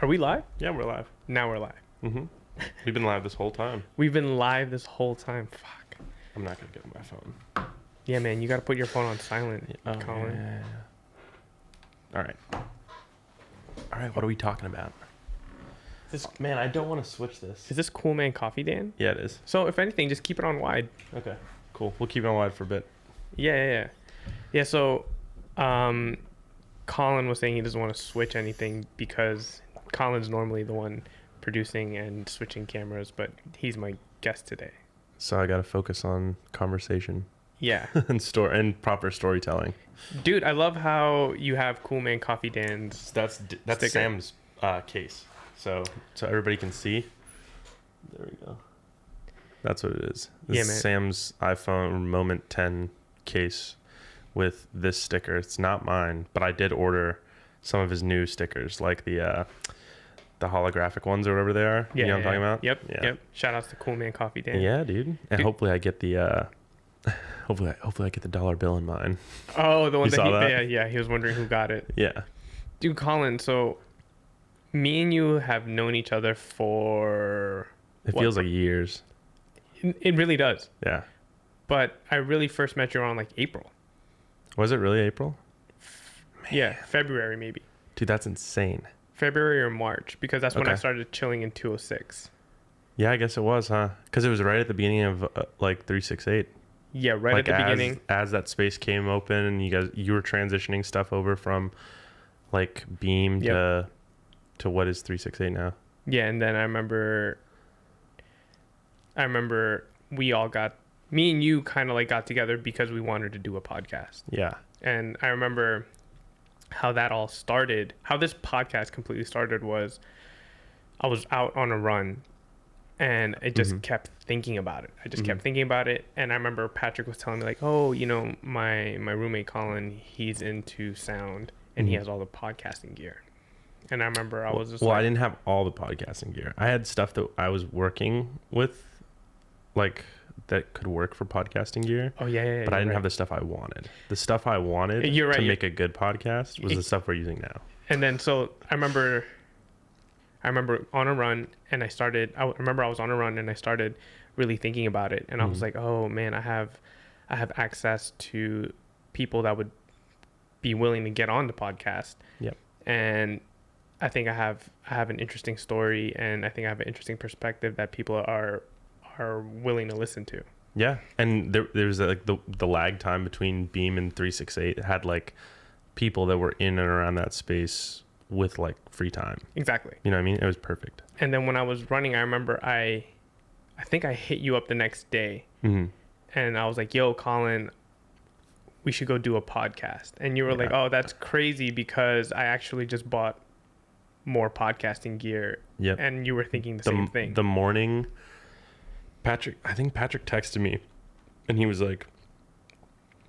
Are we live? Yeah, we're live. Now we're live. Mm-hmm. We've been live this whole time. We've been live this whole time. Fuck. I'm not gonna get on my phone. Yeah, man, you gotta put your phone on silent, Colin. Yeah. All right. All right. What are we talking about? Man, I don't want to switch this. Is this Cool Man Coffee, Dan? Yeah, it is. So if anything, just keep it on wide. Okay. Cool. We'll keep it on wide for a bit. Yeah. So, Colin was saying he doesn't want to switch anything because Colin's normally the one producing and switching cameras, but he's my guest today. So I gotta focus on conversation. Yeah. and proper storytelling. Dude, I love how you have Cool Man Coffee Dan's. That's sticker. Sam's case. So everybody can see. There we go. That's what it is. This is Sam's iPhone Moment 10 case with this sticker. It's not mine, but I did order some of his new stickers, like the holographic ones or whatever they are. Yeah, you know what I'm talking about? Yep. Shout outs to Cool Man Coffee Dan. Yeah, dude. And hopefully I get the hopefully I get the dollar bill in mine. Oh, the one that. Yeah, he was wondering who got it. Yeah. Dude, Colin, so me and you have known each other for It feels like years. It really does. Yeah. But I really first met you around like April. Was it really April? Man. Yeah, February maybe. Dude, that's insane. February or March, because that's when I started chilling in 206. Yeah, I guess it was, huh? Because it was right at the beginning of like 368. Yeah, right at the beginning. As that space came open and you were transitioning stuff over from like Beam to what is 368 now. Yeah, and then I remember me and you kind of like got together because we wanted to do a podcast. Yeah. And I remember how that all started, how this podcast completely started was I was out on a run and I just kept thinking about it. I just kept thinking about it. And I remember Patrick was telling me like, oh, you know, my roommate Collin, he's into sound and he has all the podcasting gear. And I remember I was just I didn't have all the podcasting gear. I had stuff that I was working with, like, that could work for podcasting gear. Oh, yeah. But I didn't have the stuff I wanted. The stuff I wanted to make a good podcast was the stuff we're using now. And then, so I remember on a run and I was on a run and I started really thinking about it. And I was like, oh, man, I have access to people that would be willing to get on the podcast. Yep. And I think I have an interesting story, and I think I have an interesting perspective that people are willing to listen to. Yeah, and there's like the lag time between Beam and 368. It had like people that were in and around that space with like free time. Exactly. You know what I mean? It was perfect. And then when I was running, I remember I think I hit you up the next day, and I was like, "Yo, Colin, we should go do a podcast." And you were like, "Oh, that's crazy," because I actually just bought more podcasting gear. Yep. And you were thinking the same thing. The morning, I think Patrick texted me and he's like,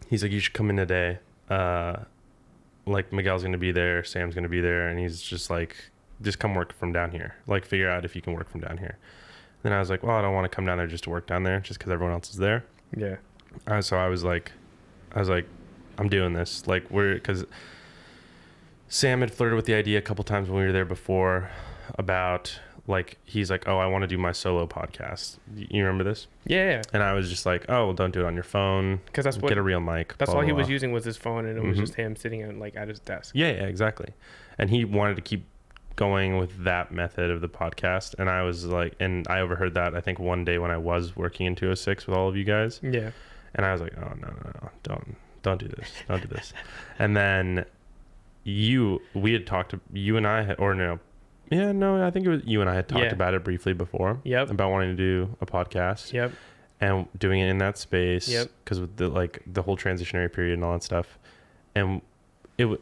you should come in today. Like Miguel's going to be there. Sam's going to be there. And he's just like, just come work from down here. Like figure out if you can work from down here. Then I was like, well, I don't want to come down there just to work down there just because everyone else is there. Yeah. So I was like, I'm doing this. Like because Sam had flirted with the idea a couple times when we were there before about like, he's like, oh, I want to do my solo podcast. You remember this? Yeah. And I was just like, oh, well, don't do it on your phone. Because get a real mic. That's all he was using was his phone, and it was just him sitting at his desk. Yeah, exactly. And he wanted to keep going with that method of the podcast. And I was like, and I overheard that, I think one day when I was working in 206 with all of you guys. Yeah. And I was like, oh, no, don't do this. Don't do this. And then we had talked to you and I had, or no, yeah, no, I think it was you and I had talked about it briefly before. Yep. About wanting to do a podcast. Yep. And doing it in that space. Yep. Because with the whole transitionary period and all that stuff, and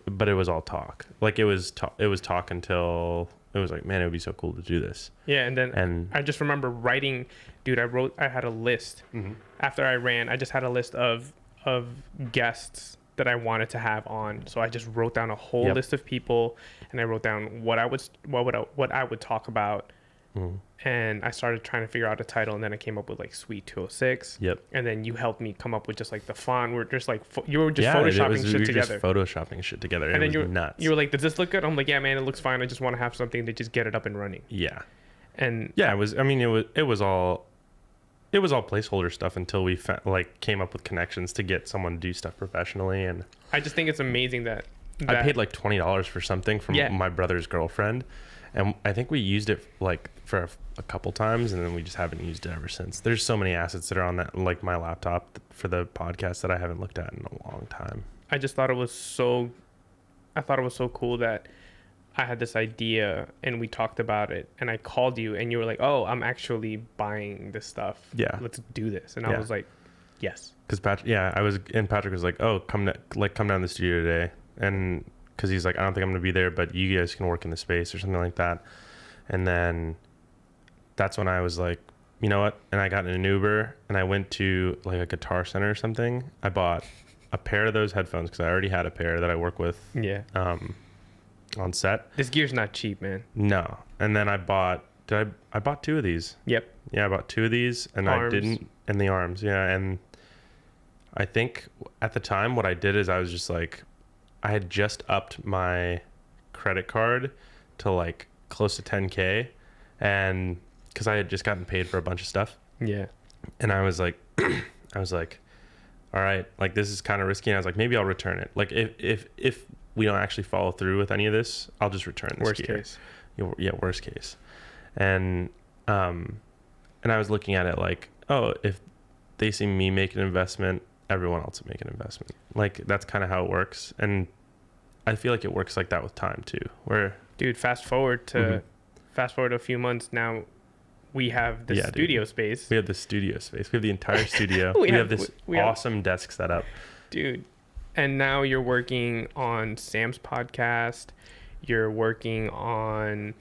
but it was all talk. Like it was talk until it was like, man, it would be so cool to do this. Yeah, and I just remember writing, dude. I had a list after I ran. I just had a list of guests that I wanted to have on. So I just wrote down a whole list of people, and I wrote down what I would talk about, And I started trying to figure out a title, and then I came up with like Sweet 206. Yep. And then you helped me come up with just like the font. We're just like you were just Yeah, photoshopping we shit were together. just photoshopping shit together. And It then was nuts. you were like, "Does this look good?" I'm like, "Yeah, man, it looks fine. I just want to have something to just get it up and running." Yeah. And Yeah, it was. I mean, it was all placeholder stuff until we came up with connections to get someone to do stuff professionally. And I just think it's amazing that I paid like $20 for something from my brother's girlfriend, and I think we used it like for a couple times, and then we just haven't used it ever since. There's so many assets that are on that, like my laptop for the podcast, that I haven't looked at in a long time. I just thought it was so cool that I had this idea and we talked about it, and I called you and you were like, "Oh, I'm actually buying this stuff. Yeah, let's do this." And I was like, "Yes." Because Patrick was like, "Oh, come down to the studio today," and because he's like, "I don't think I'm gonna be there, but you guys can work in the space or something like that." And then that's when I was like, you know what? And I got in an Uber and I went to like a Guitar Center or something. I bought a pair of those headphones because I already had a pair that I work with. Yeah. On set. This gear's not cheap, man. No. And then I bought two of these. Yep. Yeah, I bought two of these, and arms. I didn't, and the arms. Yeah. And I think at the time what I did is I was just like, I had just upped my credit card to like close to 10K, and because I had just gotten paid for a bunch of stuff. Yeah. And I was like, all right, like this is kind of risky. And I was like, maybe I'll return it. Like if we don't actually follow through with any of this, I'll just return this worst gear. Case. Yeah, worst case. And I was looking at it like, oh, if they see me make an investment, everyone else will make an investment. Like that's kind of how it works. And I feel like it works like that with time too. Where dude, fast forward a few months now, we have the studio space. We have the studio space. We have the entire studio. we have this awesome desk setup. Dude. And now you're working on Sam's podcast. You're working on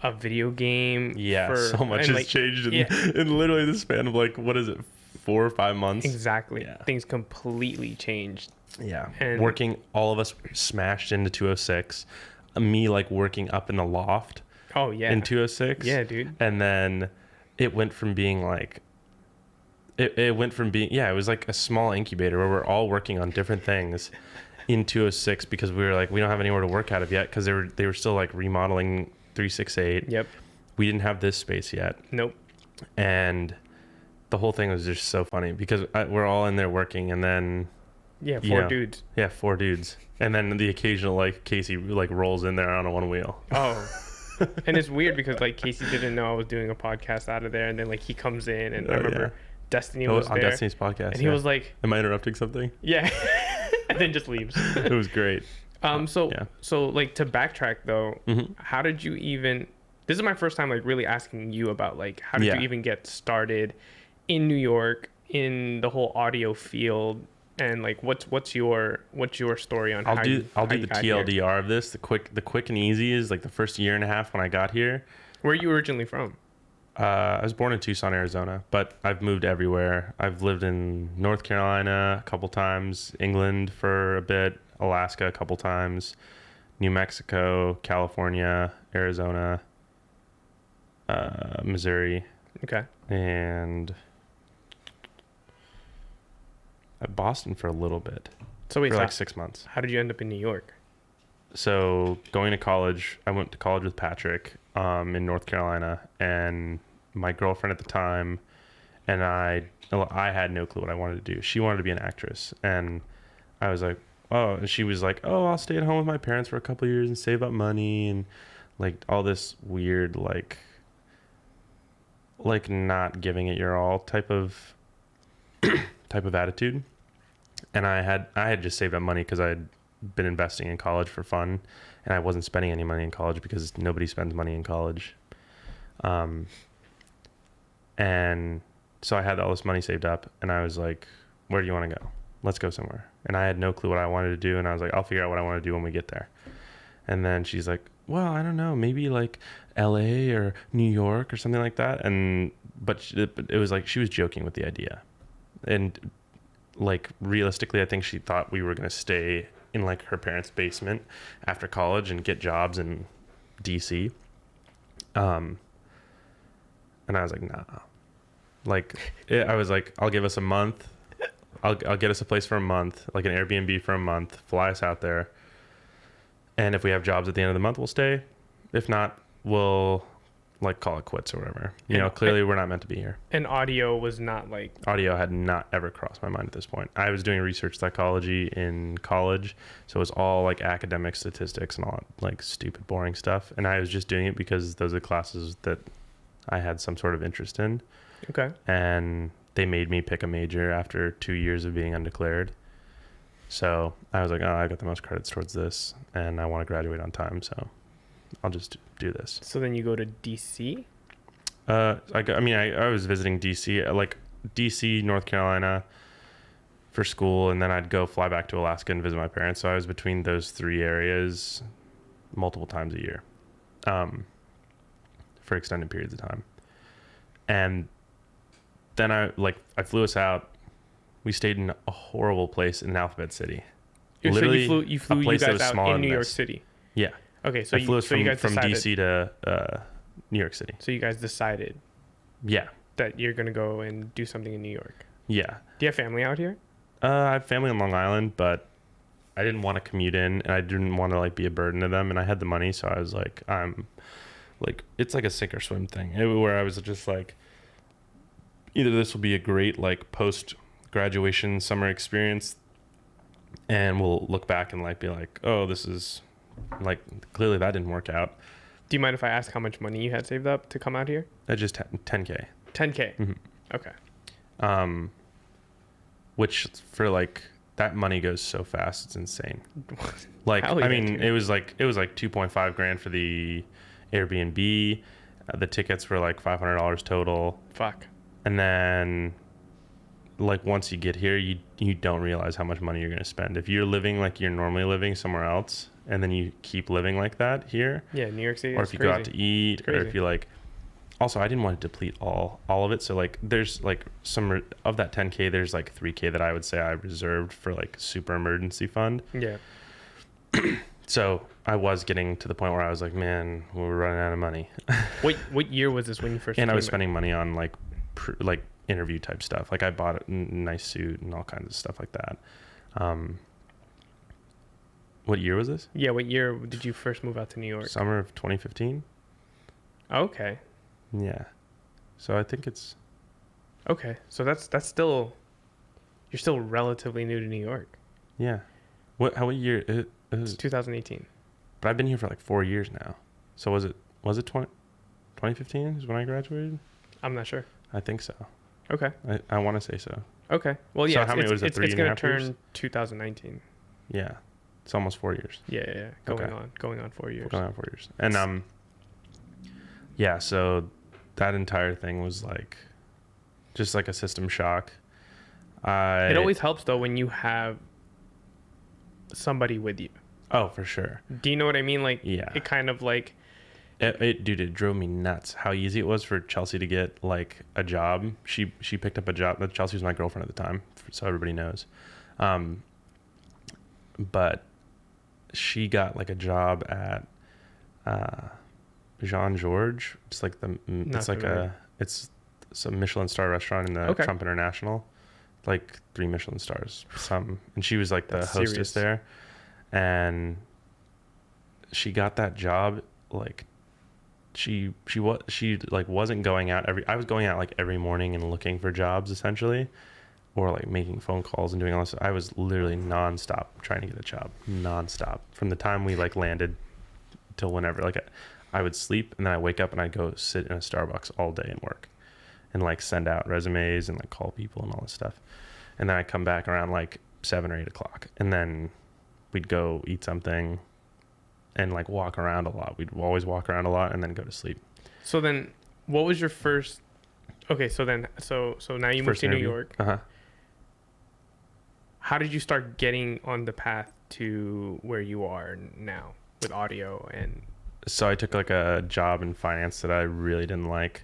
a video game. Yeah, so much has changed in literally the span of like, what is it, 4 or 5 months? Exactly. Yeah. Things completely changed. Yeah. And working, all of us smashed into 206. Me like working up in the loft. Oh, yeah. In 206. Yeah, dude. And then it went from being like, it was like a small incubator where we're all working on different things in 206 because we were like, we don't have anywhere to work out of yet because they were still like remodeling 368. Yep. We didn't have this space yet. Nope. And the whole thing was just so funny because we're all in there working, and then four dudes. Yeah, 4 dudes. And then the occasional like Casey like rolls in there on a one wheel. Oh. And it's weird because like Casey didn't know I was doing a podcast out of there, and then like he comes in, and I remember Destiny was on there, Destiny's podcast, and he was like, "Am I interrupting something?" Yeah. And then just leaves. It was great. So like to backtrack though, how did you even? This is my first time like really asking you about like how did you even get started in New York in the whole audio field, and like what's your story on? I'll do the TLDR here? Of this. The quick and easy is like the first year and a half when I got here. Where are you originally from? I was born in Tucson, Arizona, but I've moved everywhere. I've lived in North Carolina a couple times, England for a bit, Alaska a couple times, New Mexico, California, Arizona, Missouri. Okay. And Boston for a little bit. So wait, for like 6 months. How did you end up in New York? So going to college, I went to college with Patrick in North Carolina, and my girlfriend at the time and I had no clue what I wanted to do. She wanted to be an actress, and I was like, oh, and she was like, oh, I'll stay at home with my parents for a couple of years and save up money, and like all this weird like not giving it your all type of attitude. And I had just saved up money because I had been investing in college for fun, and I wasn't spending any money in college because nobody spends money in college. And so I had all this money saved up, and I was like, where do you want to go? Let's go somewhere. And I had no clue what I wanted to do, and I was like, I'll figure out what I want to do when we get there. And then she's like, well, I don't know, maybe like LA or New York or something like that. But it was like she was joking with the idea. And like realistically, I think she thought we were going to stay in like her parents' basement after college and get jobs in DC. And I was like, nah. Like, I was like, I'll give us a month. I'll get us a place for a month, like an Airbnb for a month, fly us out there. And if we have jobs at the end of the month, we'll stay. If not, we'll like call it quits or whatever. You know, clearly we're not meant to be here. And audio was not like... Audio had not ever crossed my mind at this point. I was doing research psychology in college. So it was all like academic statistics and all like stupid, boring stuff. And I was just doing it because those are the classes that I had some sort of interest in. Okay. And they made me pick a major after 2 years of being undeclared. So I was like, oh, I got the most credits towards this and I want to graduate on time. So I'll just do this. So then you go to DC? I was visiting DC, like DC, North Carolina for school. And then I'd go fly back to Alaska and visit my parents. So I was between those 3 areas multiple times a year, for extended periods of time. And then I flew us out. We stayed in a horrible place in Alphabet City. Literally, so you flew you guys out in New York City? Yeah. Okay, so I flew us from decided, DC to New York City. So you guys decided Yeah. that you're going to go and do something in New York. Yeah. Do you have family out here? I have family on Long Island, but I didn't want to commute in and I didn't want to like be a burden to them. And I had the money. So I was like, it's like a sink or swim thing where I was just like, either this will be a great like post graduation summer experience and we'll look back and like be like, oh, this is like, clearly that didn't work out. Do you mind if I ask how much money you had saved up to come out here? Just 10K. 10K. Mm-hmm. Okay. Which for like, that money goes so fast. It's insane. Like, Hell yeah, I mean, dude. it was like 2.5 grand for the Airbnb. The tickets were like $500 total. Fuck. And then like once you get here, you don't realize how much money you're going to spend. If you're living like you're normally living somewhere else and then you keep living like that here. Yeah, New York City. Or if you go out to eat or if you like, also I didn't want to deplete all of it. So like there's like some of that 10K, there's like 3K that I would say I reserved for like super emergency fund. Yeah. So I was getting to the point where I was like, man, we're running out of money. What year was this when you first And I came was spending money on like interview type stuff. Like I bought a nice suit and all kinds of stuff like that. What year was this? Yeah, what year did you first move out to New York? Summer of 2015. Okay. Yeah. So I think it's... Okay. So that's still... You're still relatively new to New York. Yeah. What year? It It's 2018. But I've been here for like 4 years now. So was it 2015 is when I graduated? I'm not sure. I think so. Okay. I want to say so. Okay. Well, yeah. So how many was it? It's going to 3.5 years? turn 2019. Yeah. It's almost 4 years. Yeah. Going on 4 years. Going on 4 years. And yeah, so that entire thing was like just like a system shock. It always helps though when you have somebody with you. Oh, for sure. Do you know what I mean? Like, yeah. It kind of like... Dude, it drove me nuts how easy it was for Chelsea to get like a job. She picked up a job. Chelsea was my girlfriend at the time, so everybody knows. But she got like a job at Jean Georges. It's like it's a Michelin star restaurant in the Trump International, like 3 Michelin stars, and she was like the hostess there, and she got that job like. She like wasn't going out I was going out like every morning and looking for jobs essentially, or like making phone calls and doing all this. I was literally nonstop trying to get a job, nonstop from the time we like landed till whenever. Like I would sleep and then I wake up and I'd go sit in a Starbucks all day and work and like send out resumes and like call people and all this stuff. And then I'd come back around like 7 or 8 o'clock and then we'd go eat something and like walk around a lot. We'd always walk around a lot and then go to sleep. So then what was your first... Okay, so then, so now you moved to New York. Uh-huh. How did you start getting on the path to where you are now with audio and... So I took like a job in finance that I really didn't like.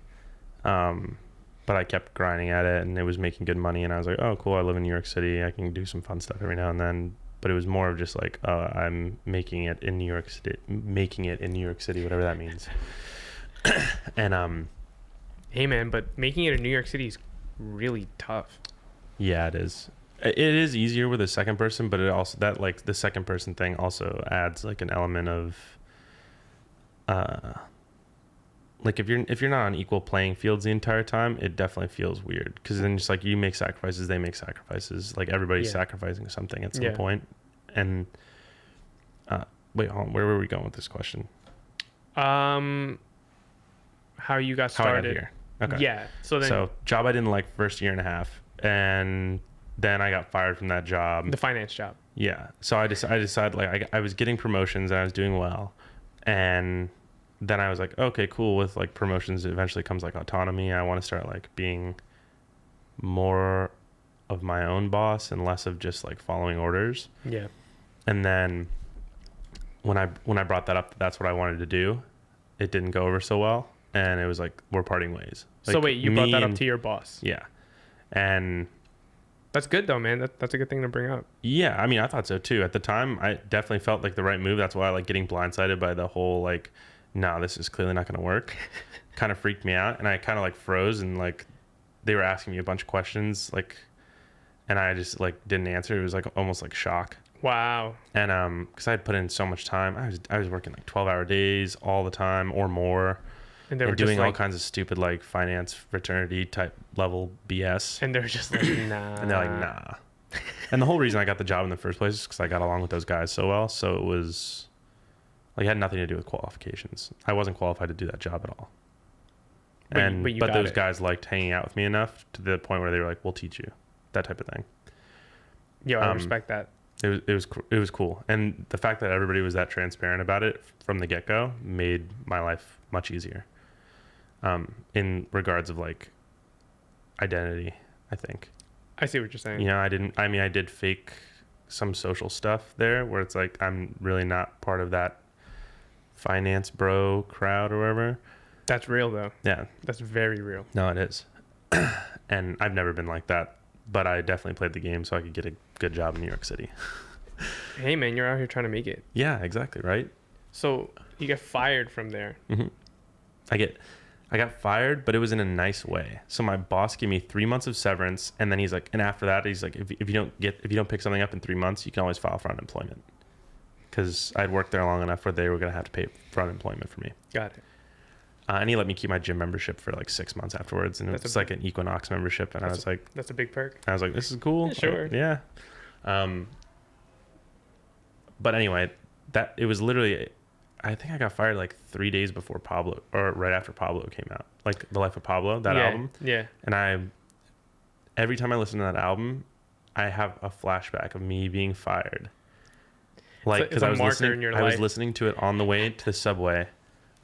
But I kept grinding at it and it was making good money. And I was like, oh, cool. I live in New York City. I can do some fun stuff every now and then. But it was more of just like, I'm making it in New York City, whatever that means. And Hey man, but making it in New York City is really tough. Yeah, it is. It is easier with a second person, but it also, that like the second person thing also adds like an element of uh like if you're not on equal playing fields the entire time, it definitely feels weird, because then just like you make sacrifices, they make sacrifices, like everybody's Yeah. sacrificing something at some Yeah. point. And wait, hold on, where were we going with this question? Um, how you got How I got started? here. Okay. Yeah. So then So job I didn't like first year and a half, and then I got fired from that job. the finance job. Yeah. So I decided like I was getting promotions and I was doing well, and then I was like, okay, cool. With like promotions, eventually comes like autonomy. I want to start like being more of my own boss and less of just like following orders. Yeah. And then when I brought that up, that's what I wanted to do. It didn't go over so well, and it was like we're parting ways. Like, So wait, you brought me that up and- to your boss. Yeah. And That's good though, man. That's a good thing to bring up. yeah, I mean, I thought so too. At the time, I definitely felt like the right move. That's why I like getting blindsided by the whole like, no, this is clearly not going to work. Kind of freaked me out, and I kind of like froze, and like they were asking me a bunch of questions, like, and I just like didn't answer. It was like almost like shock. Wow. And because I had put in so much time, I was working like 12-hour days all the time or more, And they were and just doing all like, kinds of stupid like finance fraternity type level BS. and they're just like, nah. And they're like, nah. And the whole reason I got the job in the first place is because I got along with those guys so well. So it was like, it had nothing to do with qualifications. I wasn't qualified to do that job at all. But you But got those it. guys liked hanging out with me enough to the point where they were like, we'll teach you, that type of thing. Yo, I respect that. It was cool. And the fact that everybody was that transparent about it from the get-go made my life much easier. In regards of like identity, I think. I see what you're saying. You know, I did fake some social stuff there where it's like, I'm really not part of that finance bro crowd or whatever. That's real though. Yeah. That's very real. No, it is. And I've never been like that, but I definitely played the game so I could get a good job in New York City. Hey man, you're out here trying to make it. Yeah, exactly. Right. So you get fired from there. Mm-hmm. I got fired, but it was in a nice way. So my boss gave me 3 months of severance, and then he's like, and after that, he's like, if you don't pick something up in 3 months, you can always file for unemployment. Because I'd worked there long enough where they were gonna have to pay for unemployment for me. Got it. And he let me keep my gym membership for like 6 months afterwards, and it's like an Equinox membership, and I was like, that's a big perk. this is cool. Yeah, sure. Yeah. But anyway, that it was literally, I think I got fired like 3 days before Pablo, or right after Pablo came out, like The Life of Pablo, that album. Yeah. And every time I listen to that album, I have a flashback of me being fired. Like, because I was listening to it on the way to the subway.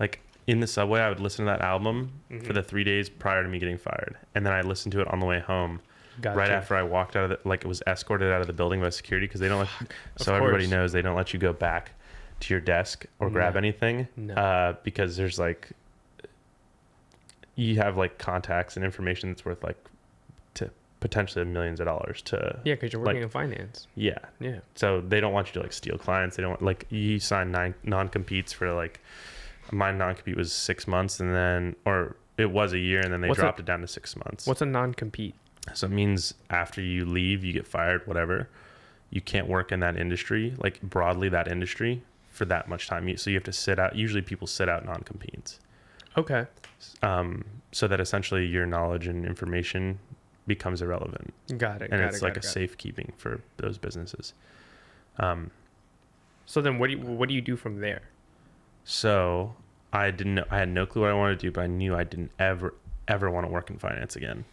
Like in the subway, I would listen to that album for the 3 days prior to me getting fired, and then I listened to it on the way home. Gotcha. Right after I walked out of it, like it was escorted out of the building by security, because they don't so everybody knows they don't let you go back to your desk or grab anything. No. Because there's like, you have like contacts and information that's worth like to potentially millions of dollars to. Yeah, because you're working in finance. Yeah. Yeah. So they don't want you to like steal clients. They don't want, like, you sign 9 non-competes for like, my non-compete was 6 months, and then, or it was a year, and then they dropped it down to 6 months. What's a non-compete? So it means after you leave, you get fired, whatever, you can't work in that industry, like broadly that industry, for that much time. So you have to sit out. Usually people sit out non-competes. Okay. So that essentially your knowledge and information becomes irrelevant. Got it. And it's like a safekeeping for those businesses. So then what do you do from there? So I didn't know, I had no clue what I wanted to do, but I knew I didn't ever want to work in finance again.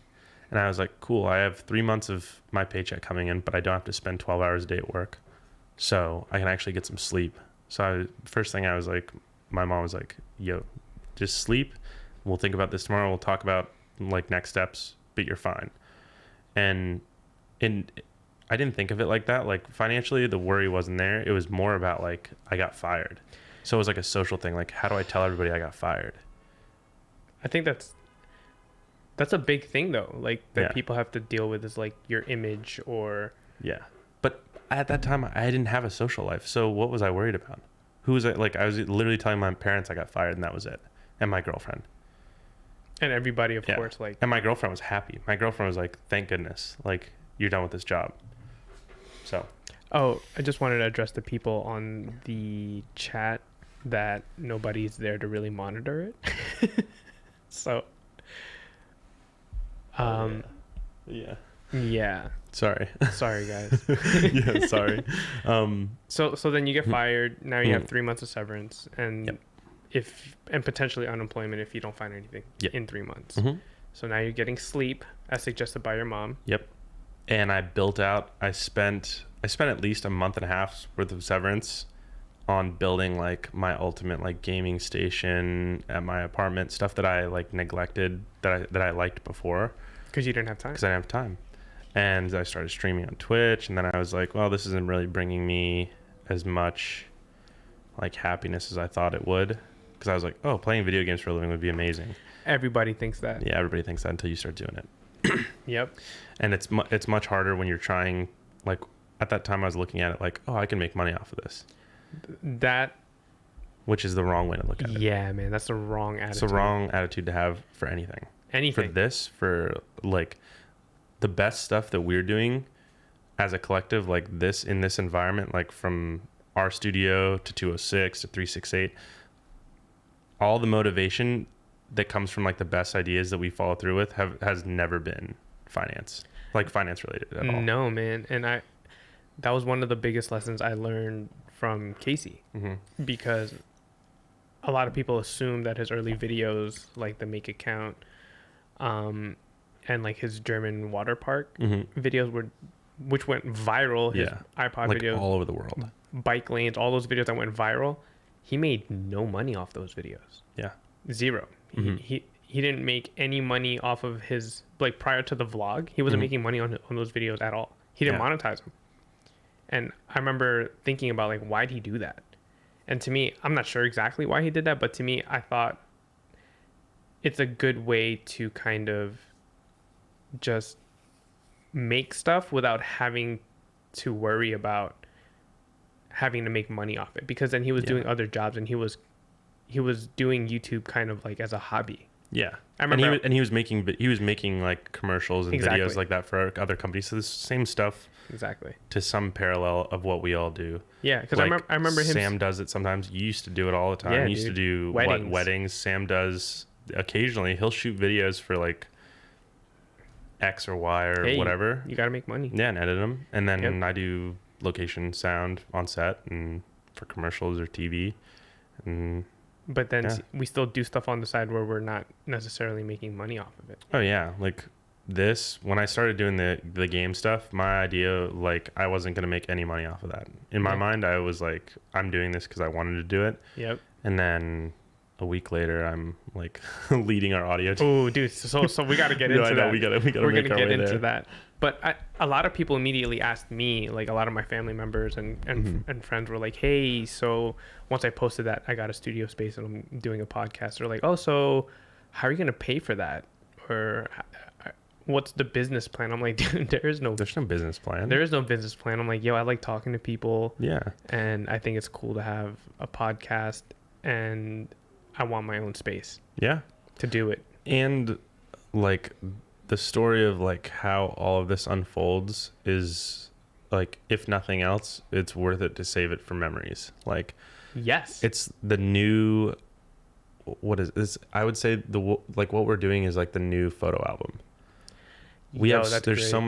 And I was like, cool, I have 3 months of my paycheck coming in, but I don't have to spend 12 hours a day at work. So I can actually get some sleep. So first thing I was like, my mom was like, yo, just sleep. We'll think about this tomorrow. We'll talk about like next steps, but you're fine. And I didn't think of it like that. Like financially, the worry wasn't there. It was more about like, I got fired. So it was like a social thing. Like, how do I tell everybody I got fired? I think that's a big thing though. Like that people have to deal with is like your image or. Yeah. But at that time, I didn't have a social life. So what was I worried about? Who was I? Like, I was literally telling my parents I got fired, and that was it. And my girlfriend. And everybody, of Yeah. course, like. And my girlfriend was happy. My girlfriend was like, thank goodness, like, you're done with this job. So. Oh, I just wanted to address the people on the chat that nobody's there to really monitor it. So, Yeah. yeah. Sorry. Sorry, guys. Yeah, sorry. So then you get fired. Now you have 3 months of severance, and Yep. and potentially unemployment if you don't find anything Yep. in 3 months. Mm-hmm. So now you're getting sleep, as suggested by your mom. Yep. And I built out. I spent at least a month and a half's worth of severance on building like my ultimate like gaming station at my apartment, stuff that I like neglected that I liked before Because you didn't have time. because I didn't have time. And I started streaming on Twitch, and then I was like, well, this isn't really bringing me as much like happiness as I thought it would, because I was like, oh, playing video games for a living would be amazing. Everybody thinks that. Yeah, everybody thinks that until you start doing it. Yep. And it's much harder when you're trying, like at that time I was looking at it like, oh, I can make money off of this. That. Which is the wrong way to look at it. Yeah, man, that's the wrong attitude. It's the wrong attitude to have for anything. Anything. For this, for like the best stuff that we're doing as a collective, like this in this environment, like from our studio to 206 to 368, all the motivation that comes from like the best ideas that we follow through with has never been finance related at all. No, man. And that was one of the biggest lessons I learned from Casey, because a lot of people assume that his early videos, like the Make It Count, and like his German water park videos which went viral, his iPod like videos all over the world, bike lanes, all those videos that went viral, he made no money off those videos. Yeah. Zero. He didn't make any money off of his, like, prior to the vlog, he wasn't making money on those videos at all. He didn't monetize them. And I remember thinking about, like, why'd he do that? And to me, I'm not sure exactly why he did that, but to me, I thought it's a good way to kind of just make stuff without having to worry about having to make money off it. Because then he was doing other jobs, and he was doing YouTube kind of like as a hobby. Yeah. I remember, and he was making like commercials and videos like that for other companies. So the same stuff. Exactly. To some parallel of what we all do. Yeah, because like, I remember him. Sam does it sometimes. You used to do it all the time. Yeah, he used to do weddings. Sam does occasionally. He'll shoot videos for like X or Y or whatever. You got to make money. Yeah, and edit them. And then I do location sound on set and for commercials or TV. And but then we still do stuff on the side where we're not necessarily making money off of it. Oh yeah, like this, when I started doing the game stuff, my idea, like, I wasn't going to make any money off of that. In my mind, I was like, I'm doing this because I wanted to do it. Yep. And then a week later, I'm like leading our audio team. Oh, dude. So we got to get into that. We gotta We're make going to our get way into there. that. But a lot of people immediately asked me, like a lot of my family members and friends were like, hey, so once I posted that, I got a studio space and I'm doing a podcast. They're like, oh, so how are you going to pay for that? Or what's the business plan? I'm like, dude, there's no business plan. There is no business plan. I'm like, yo, I like talking to people. Yeah. And I think it's cool to have a podcast, and I want my own space. Yeah. To do it. And like the story of like how all of this unfolds is like, if nothing else, it's worth it to save it for memories. Like, yes, it's the new, what is this? I would say like what we're doing is like the new photo album. There's great. so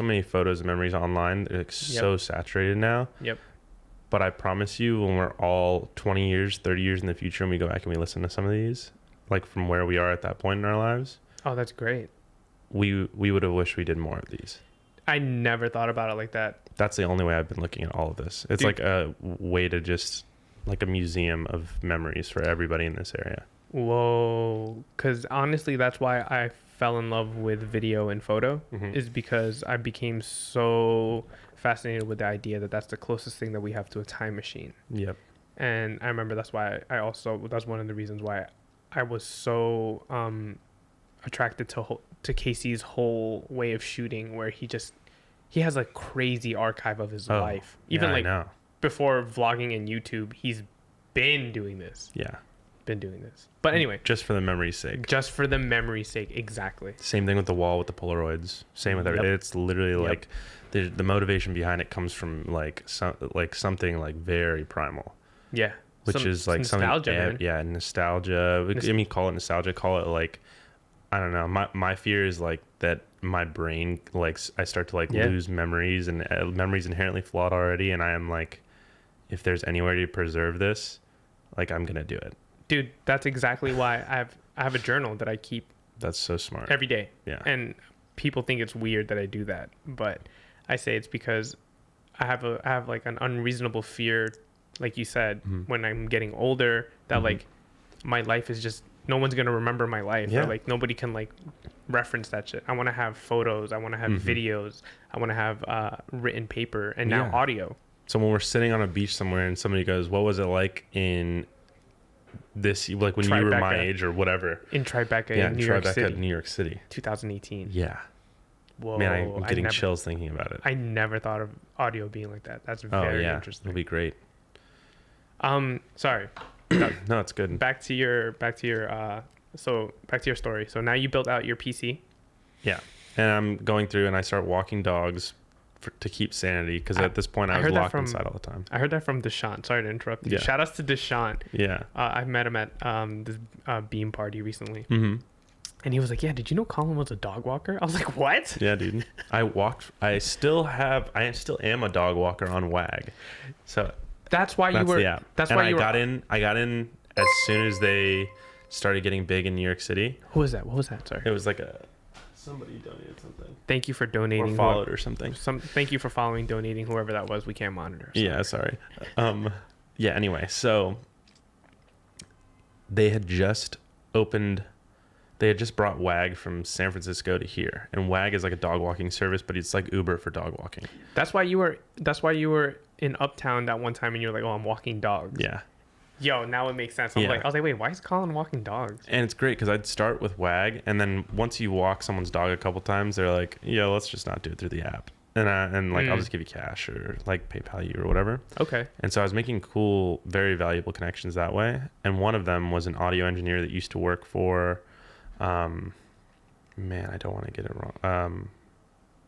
many photos and memories online. It's so saturated now. Yep. But I promise you, when we're all 20 years, 30 years in the future, and we go back and we listen to some of these, like from where we are at that point in our lives. Oh, that's great. We would have wished we did more of these. I never thought about it like that. That's the only way I've been looking at all of this. It's like a way to just like a museum of memories for everybody in this area. Whoa. Because honestly, that's why I fell in love with video and photo, is because I became so fascinated with the idea that that's the closest thing that we have to a time machine. Yep. And I remember that's why that's one of the reasons why I was so attracted to Casey's whole way of shooting, where he has a crazy archive of his life. Even before vlogging and YouTube, he's been doing this. Yeah. been doing this. But anyway, just for the memory's sake. just for the memory's sake, exactly. Same thing with the wall with the Polaroids. Same with everything. It's literally like the motivation behind it comes from like something like very primal. Yeah. Which is like nostalgia, something. man. Nostalgia. I mean, call it nostalgia. Call it like, I don't know. My fear is like that my brain, like, I start to like lose memories, and memories inherently flawed already. And I am like, if there's anywhere to preserve this, like, I'm gonna do it. Dude, that's exactly why I have a journal that I keep. That's so smart. Every day. Yeah. And people think it's weird that I do that, but I say it's because I have like an unreasonable fear, like you said, when I'm getting older, that like my life is just, no one's gonna remember my life, or like nobody can like reference that shit. I want to have photos, I want to have videos, I want to have written paper, and now audio. So when we're sitting on a beach somewhere and somebody goes, what was it like in this, like when you were my age or whatever? In Tribeca, New York City. 2018. Yeah. Whoa. Man, I'm getting chills thinking about it. I never thought of audio being like that. That's very interesting. It'll be great. Sorry. No, it's good. Back to your story. So now you built out your PC. Yeah. And I'm going through and I start walking dogs to keep sanity, because at this point I was locked inside all the time. I heard that from Deshaun. Sorry to interrupt you. Yeah. Shout outs to Deshaun. Yeah. I met him at this Beam party recently. Mm-hmm. And he was like, yeah, did you know Collin was a dog walker? I was like, what? Yeah, dude. I still am a dog walker on WAG. So that's why you were. Yeah. That's why you got in. I got in as soon as they started getting big in New York City. Who was that? What was that? Sorry. It was like somebody donated something. Thank you for donating. Or followed or something. Thank you for following, donating, whoever that was. We can't monitor. So. Yeah, sorry. Yeah. Anyway, so they had just brought WAG from San Francisco to here, and WAG is like a dog walking service, but it's like Uber for dog walking. That's why you were in Uptown that one time, and you're like, "Oh, I'm walking dogs." Yeah. Yo, now it makes sense. I was like, wait, why is Collin walking dogs? And it's great because I'd start with WAG, and then once you walk someone's dog a couple times, they're like, "Yo, let's just not do it through the app," and I'll just give you cash or like PayPal you or whatever. Okay. And so I was making cool, very valuable connections that way, and one of them was an audio engineer that used to work for. Man, I don't want to get it wrong.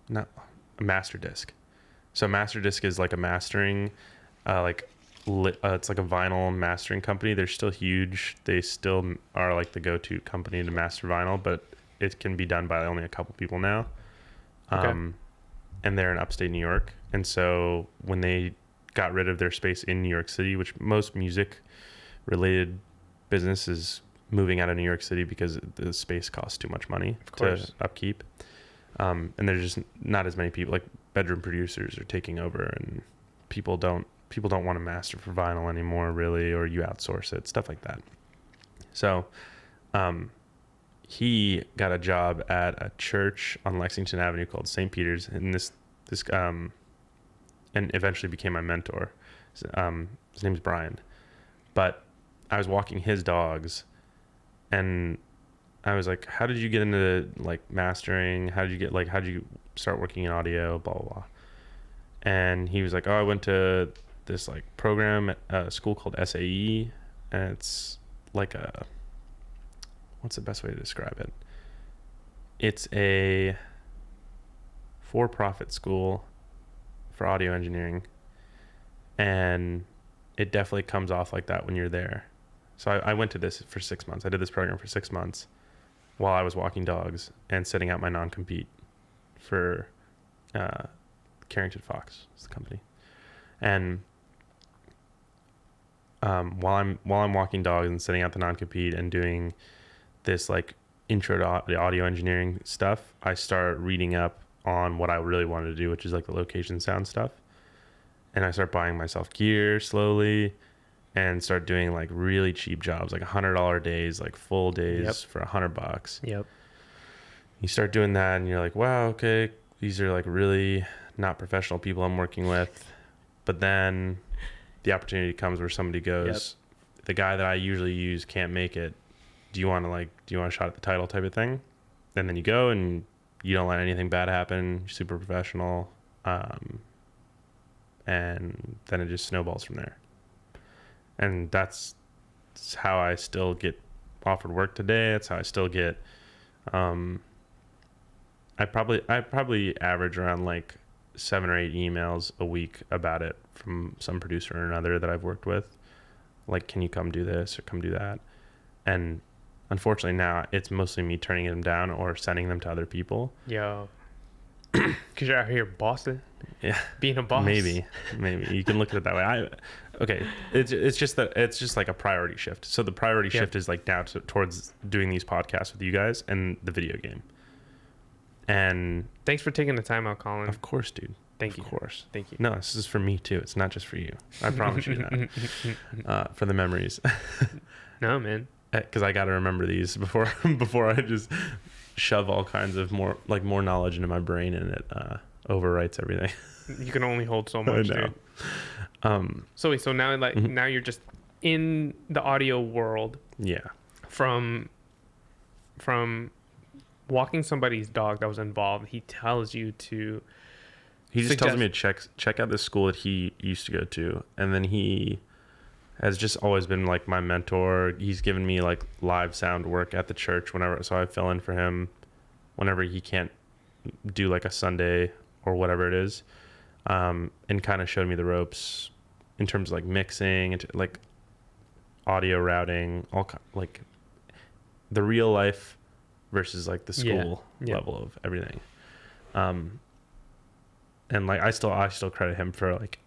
Not a master disc. So master disc is like a mastering, it's like a vinyl mastering company. They're still huge. They still are like the go-to company to master vinyl, but it can be done by only a couple people now. Okay. And they're in upstate New York. And so when they got rid of their space in New York City, which most music related businesses moving out of New York City because the space costs too much money to upkeep. And there's just not as many people, like bedroom producers are taking over, and people don't want to master for vinyl anymore, really, or you outsource it, stuff like that. So he got a job at a church on Lexington Avenue called St. Peter's, and this and eventually became my mentor. His name's Brian. But I was walking his dogs, and I was like, how did you get into like mastering? How did you start working in audio, blah, blah, blah. And he was like, oh, I went to this like program at a school called SAE, and it's like what's the best way to describe it? It's a for-profit school for audio engineering, and it definitely comes off like that when you're there. So I went to this for 6 months. I did this program for 6 months while I was walking dogs and setting out my non-compete for Carrington Fox is the company. And while I'm walking dogs and setting out the non-compete and doing this like intro to the audio engineering stuff, I start reading up on what I really wanted to do, which is like the location sound stuff. And I start buying myself gear slowly and start doing like really cheap jobs, like $100 days, like full days for $100. Yep. You start doing that and you're like, wow, okay, these are like really not professional people I'm working with. But then the opportunity comes where somebody goes, the guy that I usually use can't make it. Do you want a shot at the title type of thing? And then you go and you don't let anything bad happen. You're super professional. And then it just snowballs from there. And that's It's how I still get offered work today. It's how I still get, I probably average around like 7 or 8 emails a week about it from some producer or another that I've worked with. Like, can you come do this or come do that? And unfortunately now it's mostly me turning them down or sending them to other people. Yo. Because you're out here bossing. Yeah. Being a boss. Maybe you can look at it that way. Okay. It's just like a priority shift. So the priority shift is like now towards doing these podcasts with you guys and the video game. And thanks for taking the time out, Collin. of course, dude. Thank you. Of course. Thank you. No, this is for me too. It's not just for you. I promise you that. For the memories. No, man. Because I got to remember these before I just shove all kinds of more knowledge into my brain, and it overwrites everything. You can only hold so much, dude. So now now you're just in the audio world. Yeah. From walking somebody's dog that was involved, he tells you to. He just tells me to check out this school that he used to go to, and then he has just always been like my mentor. He's given me like live sound work at the church so I fill in for him whenever he can't do like a Sunday or whatever it is, and kind of showed me the ropes in terms of like mixing and like audio routing, like the real life versus like the school level of everything. And like I still credit him for like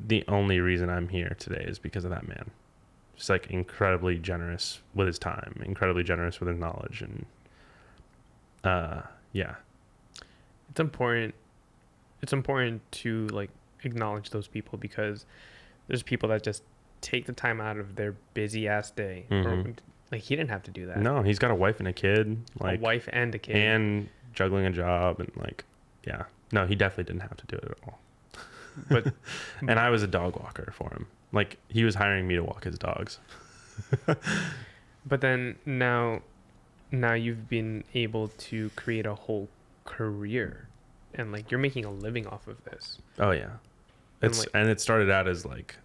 the only reason I'm here today is because of that man. Just like incredibly generous with his time, incredibly generous with his knowledge, and yeah. It's important to like acknowledge those people, because there's people that just take the time out of their busy ass day. Or, like, he didn't have to do that. No, he's got a wife and a kid, like a wife and a kid, and juggling a job, and like, yeah. No, he definitely didn't have to do it at all. But and I was a dog walker for him. Like, he was hiring me to walk his dogs. But then now you've been able to create a whole career, and like you're making a living off of this. Oh yeah. And it started out as like,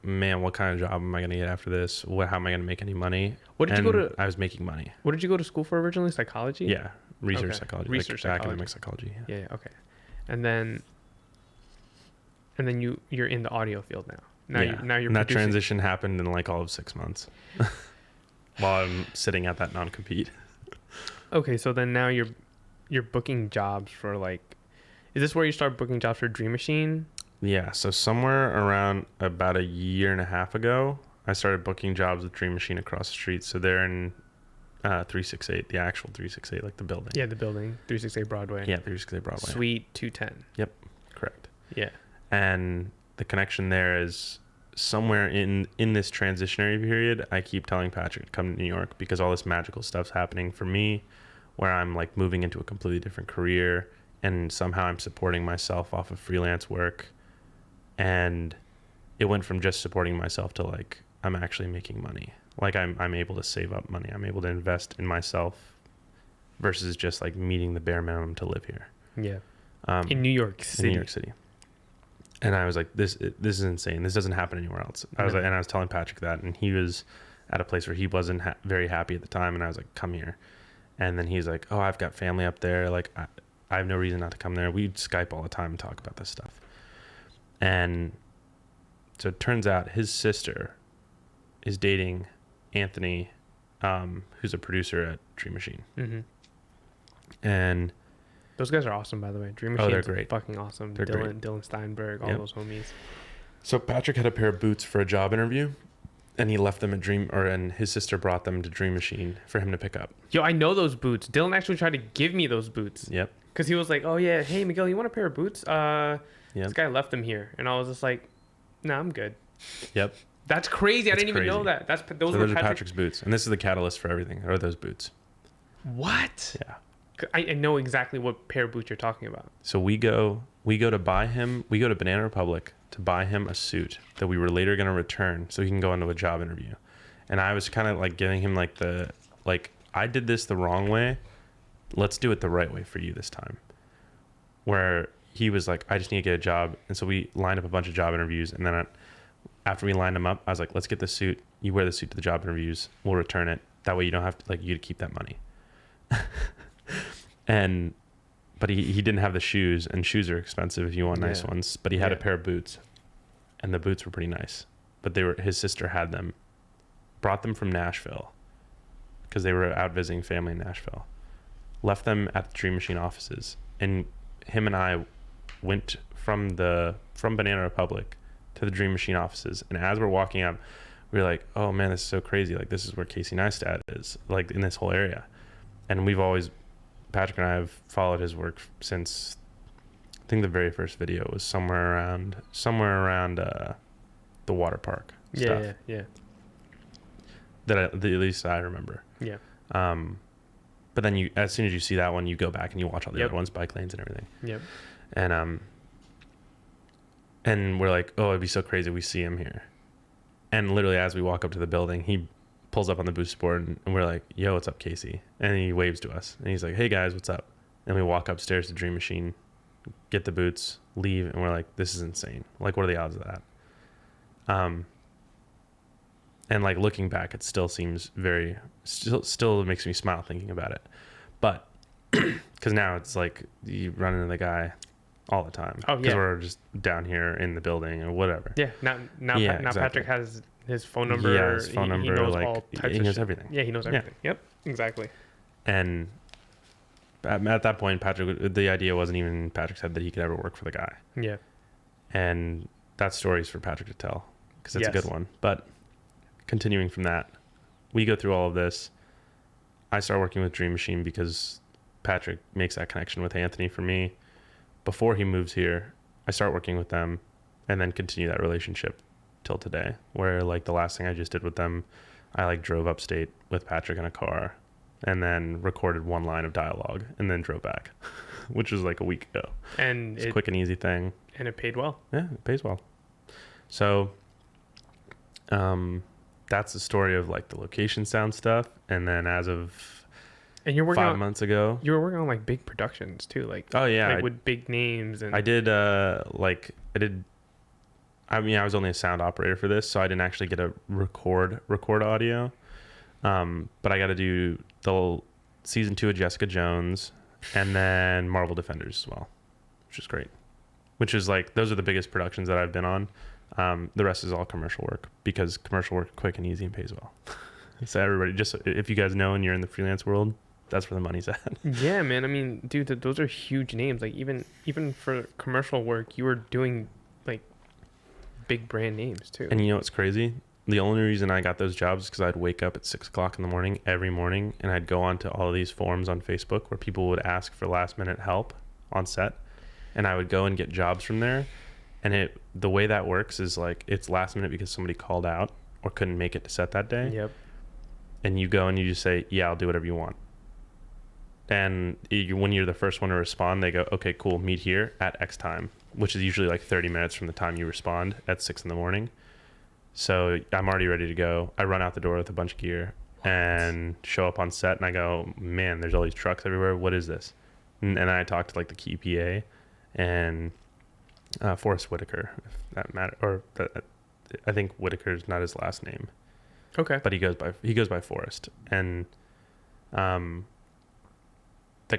man, what kind of job am I going to get after this? How am I going to make any money? What did you go to? I was making money. What did you go to school for originally? Psychology? Yeah. Psychology. Research like psychology. Academic psychology. Yeah. Okay. And then you're in the audio field now. Now you're and that producing. transition happened in like all of 6 months while I'm sitting at that non-compete. Okay. So then now you're booking jobs for like, is this where you start booking jobs for Dream Machine? Yeah. So somewhere around about a year and a half ago, I started booking jobs with Dream Machine across the street. So they're in 368, the actual 368, like the building. Yeah, the building, 368 Broadway. Yeah, 368 Broadway. Suite 210. Yep, correct. Yeah. And the connection there is somewhere in this transitionary period, I keep telling Patrick to come to New York because all this magical stuff's happening for me, where I'm like moving into a completely different career, and somehow I'm supporting myself off of freelance work. And it went from just supporting myself to like, I'm actually making money. Like I'm able to save up money. I'm able to invest in myself versus just like meeting the bare minimum to live here. Yeah. In New York City. In New York City. And I was like, this is insane. This doesn't happen anywhere else. I was telling Patrick that, and he was at a place where he wasn't very happy at the time. And I was like, come here. And then he's like, oh, I've got family up there. Like I have no reason not to come there. We'd Skype all the time and talk about this stuff. And so it turns out his sister is dating Anthony, who's a producer at Dream Machine. Mm-hmm. And those guys are awesome, by the way. Dream Machine they're great. Fucking awesome. They're great. Dylan Steinberg, all those homies. So Patrick had a pair of boots for a job interview, and he left them at and his sister brought them to Dream Machine for him to pick up. Yo, I know those boots. Dylan actually tried to give me those boots. Yep. Because he was like, oh yeah, hey Miguel, you want a pair of boots? Yep. This guy left them here, and I was just like, nah, I'm good. Yep. That's crazy. I didn't even know that. Those were Patrick's boots, and this is the catalyst for everything. Are those boots? What? Yeah. I know exactly what pair of boots you're talking about. So we go to Banana Republic to buy him a suit that we were later going to return so he can go into a job interview. And I was kind of like giving him like I did this the wrong way. Let's do it the right way for you this time. Where he was like, I just need to get a job. And so we lined up a bunch of job interviews, and then after we lined him up, I was like, let's get the suit. You wear the suit to the job interviews. We'll return it. That way you don't have to, like, you to keep that money. But he didn't have the shoes, and shoes are expensive if you want nice ones. But he had a pair of boots, and the boots were pretty nice. But his sister had them, brought them from Nashville because they were out visiting family in Nashville. Left them at the Dream Machine offices, and him and I went from Banana Republic to the Dream Machine offices. And as we're walking up, we were like, oh man, this is so crazy. Like, this is where Casey Neistat is, like, in this whole area. And Patrick and I have followed his work since, I think the very first video was somewhere around the water park stuff. Yeah. At least I remember. Yeah. But then as soon as you see that one, you go back and you watch all the other ones, bike lanes and everything. Yep. And we're like, oh, it'd be so crazy if we see him here. And literally as we walk up to the building, he pulls up on the booster board, and we're like, yo, what's up, Casey? And he waves to us, and he's like, hey guys, what's up? And we walk upstairs to Dream Machine, get the boots, leave, and we're like, this is insane. Like, what are the odds of that? And like, looking back, it still seems still makes me smile thinking about it. But because now it's like you run into the guy all the time. Oh, yeah. Because we're just down here in the building or whatever. Yeah. Now exactly. Patrick has his phone number. Yeah, his phone number. He knows like, all types he of knows shit. everything. Yeah, he knows everything. Yep, exactly. And at that point, the idea wasn't even in Patrick's head that he could ever work for the guy. Yeah. And that story's for Patrick to tell, because it's a good one. But continuing from that, we go through all of this. I start working with Dream Machine because Patrick makes that connection with Anthony for me. Before he moves here, I start working with them and then continue that relationship till today, where like the last thing I just did with them, I like drove upstate with Patrick in a car and then recorded one line of dialogue and then drove back, which was like a week ago. And it's a quick and easy thing. And it paid well. Yeah, it pays well. So that's the story of like the location sound stuff. And then as of and you're working 5 months ago, you were working on like big productions too, like with big names. And I was only a sound operator for this, so I didn't actually get to record audio. But I got to do the season 2 of Jessica Jones and then Marvel Defenders as well, which is great. Which is like, those are the biggest productions that I've been on. The rest is all commercial work, because commercial work quick and easy and pays well. So everybody, just if you guys know and you're in the freelance world, that's where the money's at. Yeah, man. I mean, dude, those are huge names. Like even for commercial work, you were doing like big brand names too. And you know what's crazy? The only reason I got those jobs is because I'd wake up at 6 o'clock in the morning every morning, and I'd go onto all of these forums on Facebook where people would ask for last minute help on set, and I would go and get jobs from there. And the way that works is like, it's last minute because somebody called out or couldn't make it to set that day. Yep. And you go and you just say, yeah, I'll do whatever you want. And when you're the first one to respond, they go, okay, cool, meet here at X time, which is usually like 30 minutes from the time you respond at 6 in the morning. So I'm already ready to go. I run out the door with a bunch of gear and show up on set, and I go, man, there's all these trucks everywhere. What is this? And then I talk to like the key PA and Forrest Whitaker, if that matters. Or I think Whitaker's not his last name. Okay. But he goes by Forrest. And that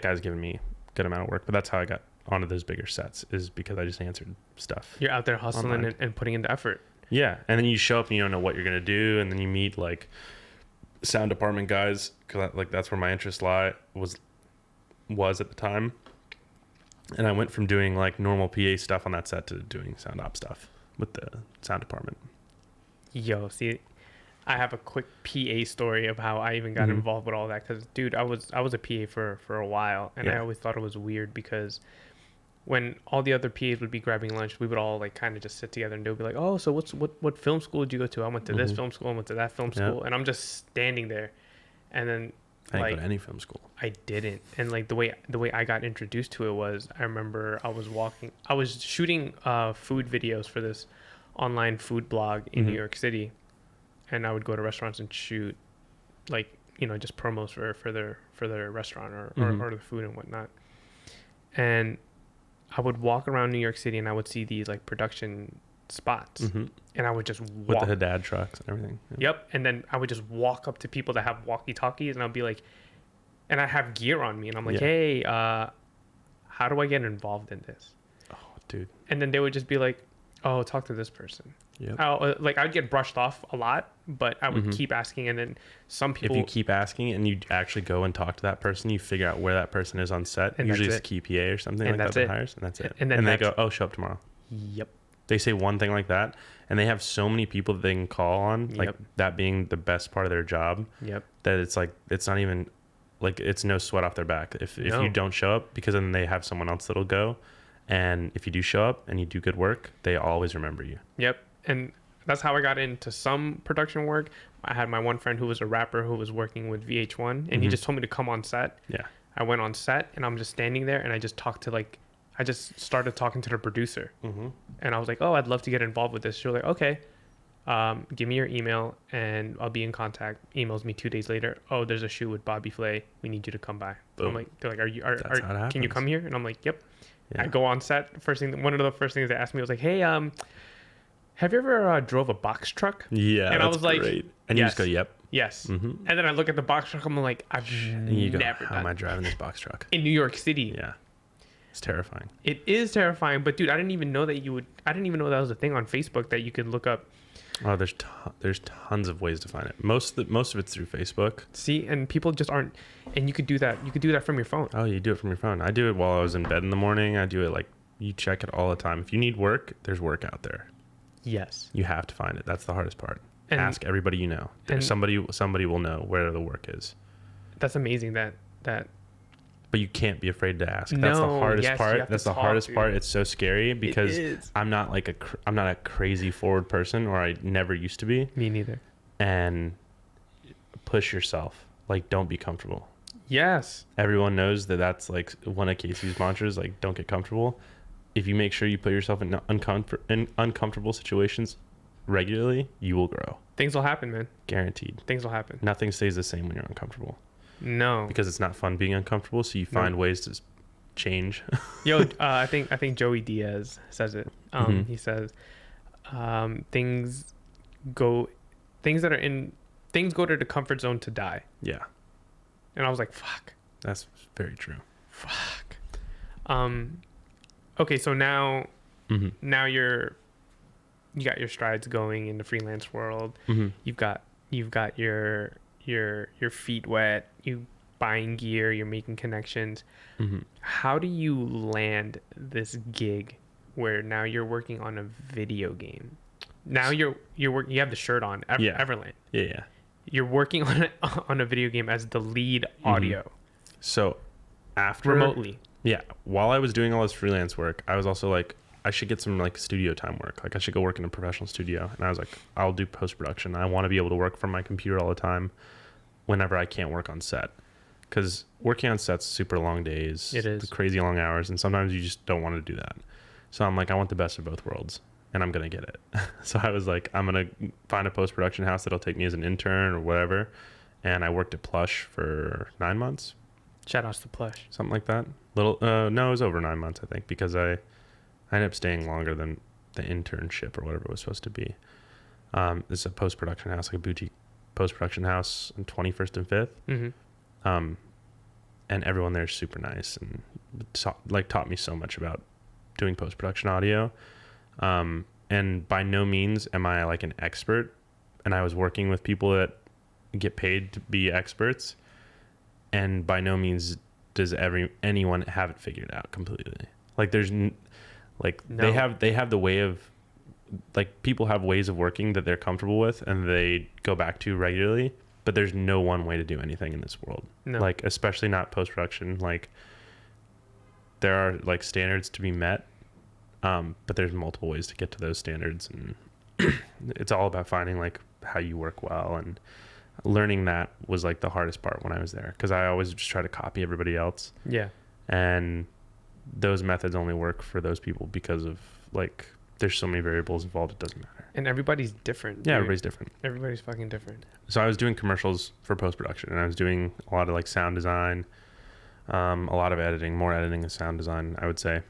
guy's given me a good amount of work. But that's how I got onto those bigger sets, is because I just answered stuff. You're out there hustling and putting into effort. Yeah. And then you show up and you don't know what you're going to do. And then you meet like sound department guys, because like that's where my interest was at the time. And I went from doing like normal PA stuff on that set to doing sound op stuff with the sound department. Yo, see, I have a quick PA story of how I even got involved with all that. Because, dude, I was a PA for a while, and I always thought it was weird because when all the other PAs would be grabbing lunch, we would all like kind of just sit together, and they'll be like, "Oh, so what film school did you go to?" I went to this film school, I went to that film school, and I'm just standing there, and then I didn't go to any film school. I didn't. And like the way I got introduced to it was, I remember I was shooting food videos for this online food blog in New York City, and I would go to restaurants and shoot like, you know, just promos for their restaurant or the food and whatnot. And I would walk around New York City and I would see these like production spots, Mm-hmm. and I would just With walk. the Haddad trucks and everything. Yeah. Yep, and then I would just walk up to people that have walkie-talkies, and I'll be like, and I have gear on me, and I'm like, Yeah. hey, how do I get involved in this? Oh, dude. And then they would just be like, oh, talk to this person. Yep. Like I'd get brushed off a lot, but I would Mhm. keep asking, and then some people. If you keep asking and you actually go and talk to that person, you figure out where that person is on set. And Usually that's it's a key PA or something And like that's that it. that hires, and that's it. And then they that's- go, oh, show up tomorrow. Yep. They say one thing like that, and they have so many people that they can call on, like Yep. that being the best part of their job, Yep. that it's like, it's not even, like, it's no sweat off their back if No. you don't show up, because then they have someone else that'll go. And if you do show up and you do good work, they always remember you. Yep. And that's how I got into some production work. I had my one friend who was a rapper who was working with VH1, and he Mhm. just told me to come on set. Yeah. I went on set, and I'm just standing there, and I just started talking to the producer. Mm-hmm. And I was like, oh, I'd love to get involved with this. She was like, okay, give me your email and I'll be in contact. Emails me 2 days later. Oh, there's a shoot with Bobby Flay. We need you to come by. Boom. I'm like, they're like, That's how it can you happens. come here? And I'm like, yep. Yeah. I go on set. One of the first things they asked me was like, hey, have you ever drove a box truck? Yeah. And I that's was like, great. And you yes. just go, yep. Yes. Mm-hmm. And then I look at the box truck. I'm like, I've And you go, never how am I done driving this box truck? in New York City. Yeah. It's terrifying. It is terrifying, but dude, I didn't even know that was a thing on Facebook that you could look up. Oh, there's tons of ways to find it. Most of it's through Facebook. See, and people just aren't, and you could do that. You could do that from your phone. Oh, you do it from your phone. I do it while I was in bed in the morning. I do it like, you check it all the time. If you need work, there's work out there. Yes. You have to find it. That's the hardest part. And- Ask everybody you know. and- Somebody will know where the work is. That's amazing that But you can't be afraid to ask. That's the No, hardest yes, you part. have to That's the talk, hardest dude. part. It's so scary because is. I'm not like I'm not a crazy forward person, or I never used to be. me neither. And push yourself. Like, don't be comfortable. Yes. Everyone knows that that's like one of Casey's mantras, like, don't get comfortable. If you make sure you put yourself in uncomfortable situations regularly, you will grow. Things will happen, man. Guaranteed. Things will happen. Nothing stays the same when you're uncomfortable, No. because it's not fun being uncomfortable. So you find ways to change. Yo, I think Joey Diaz says it. Mhm. He says, things go to the comfort zone to die. Yeah, And I was like, fuck. that's very true. Fuck. Okay, so now Mm-hmm. you got your strides going in the freelance world. Mm-hmm. You've got your feet wet. You buying gear. You're making connections. Mm-hmm. How do you land this gig where now you're working on a video game? Now you have the shirt on. Yeah. Everland. Yeah. You're working on a video game as the lead audio So after remotely. yeah, while I was doing all this freelance work, I was also like, I should get some like studio time work. Like, I should go work in a professional studio. And I was like, I'll do post-production. I want to be able to work from my computer all the time whenever I can't work on set. Because working on set's super long days. It is. The crazy long hours. And sometimes you just don't want to do that. So I'm like, I want the best of both worlds. And I'm going to get it. So I was like, I'm going to find a post-production house that'll take me as an intern or whatever. And I worked at Plush for 9 months. Shout outs to Plush. Something like that. No, it was over 9 months, I think, because I ended up staying longer than the internship or whatever it was supposed to be. This is a post-production house, like a boutique post-production house on 21st and 5th. Mm-hmm. And everyone there is super nice and taught me so much about doing post-production audio. And by no means am I like an expert. And I was working with people that get paid to be experts. And by no means does anyone have it figured out completely. Like, there's No. they have the way of, like, people have ways of working that they're comfortable with and they go back to regularly, but there's no one way to do anything in this world. No. Like, especially not post-production. Like, there are like standards to be met, but there's multiple ways to get to those standards, and it's all about finding like how you work well. And learning that was like the hardest part when I was there, because I always just try to copy everybody else. Yeah. And those methods only work for those people because of, like, there's so many variables involved, it doesn't matter. And everybody's different. Yeah, dude. everybody's different. Everybody's fucking different. So I was doing commercials for post-production, and I was doing a lot of like sound design, a lot of editing, more editing than sound design, I would say.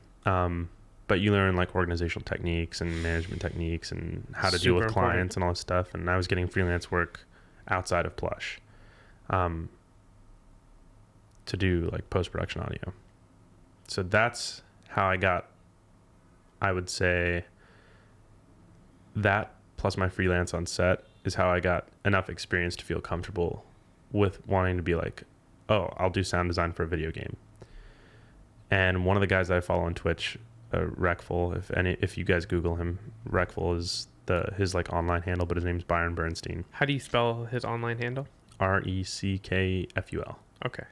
but you learn like organizational techniques and management techniques and how to deal with clients and all this stuff. And I was getting freelance work outside of Plush, to do like post-production audio. So that's how I got, I would say that plus my freelance on set is how I got enough experience to feel comfortable with wanting to be like, oh, I'll do sound design for a video game. And one of the guys that I follow on Twitch, Recful, if you guys Google him, Recful is his like online handle, but his name's Byron Bernstein. How do you spell his online handle? Reckful. Okay.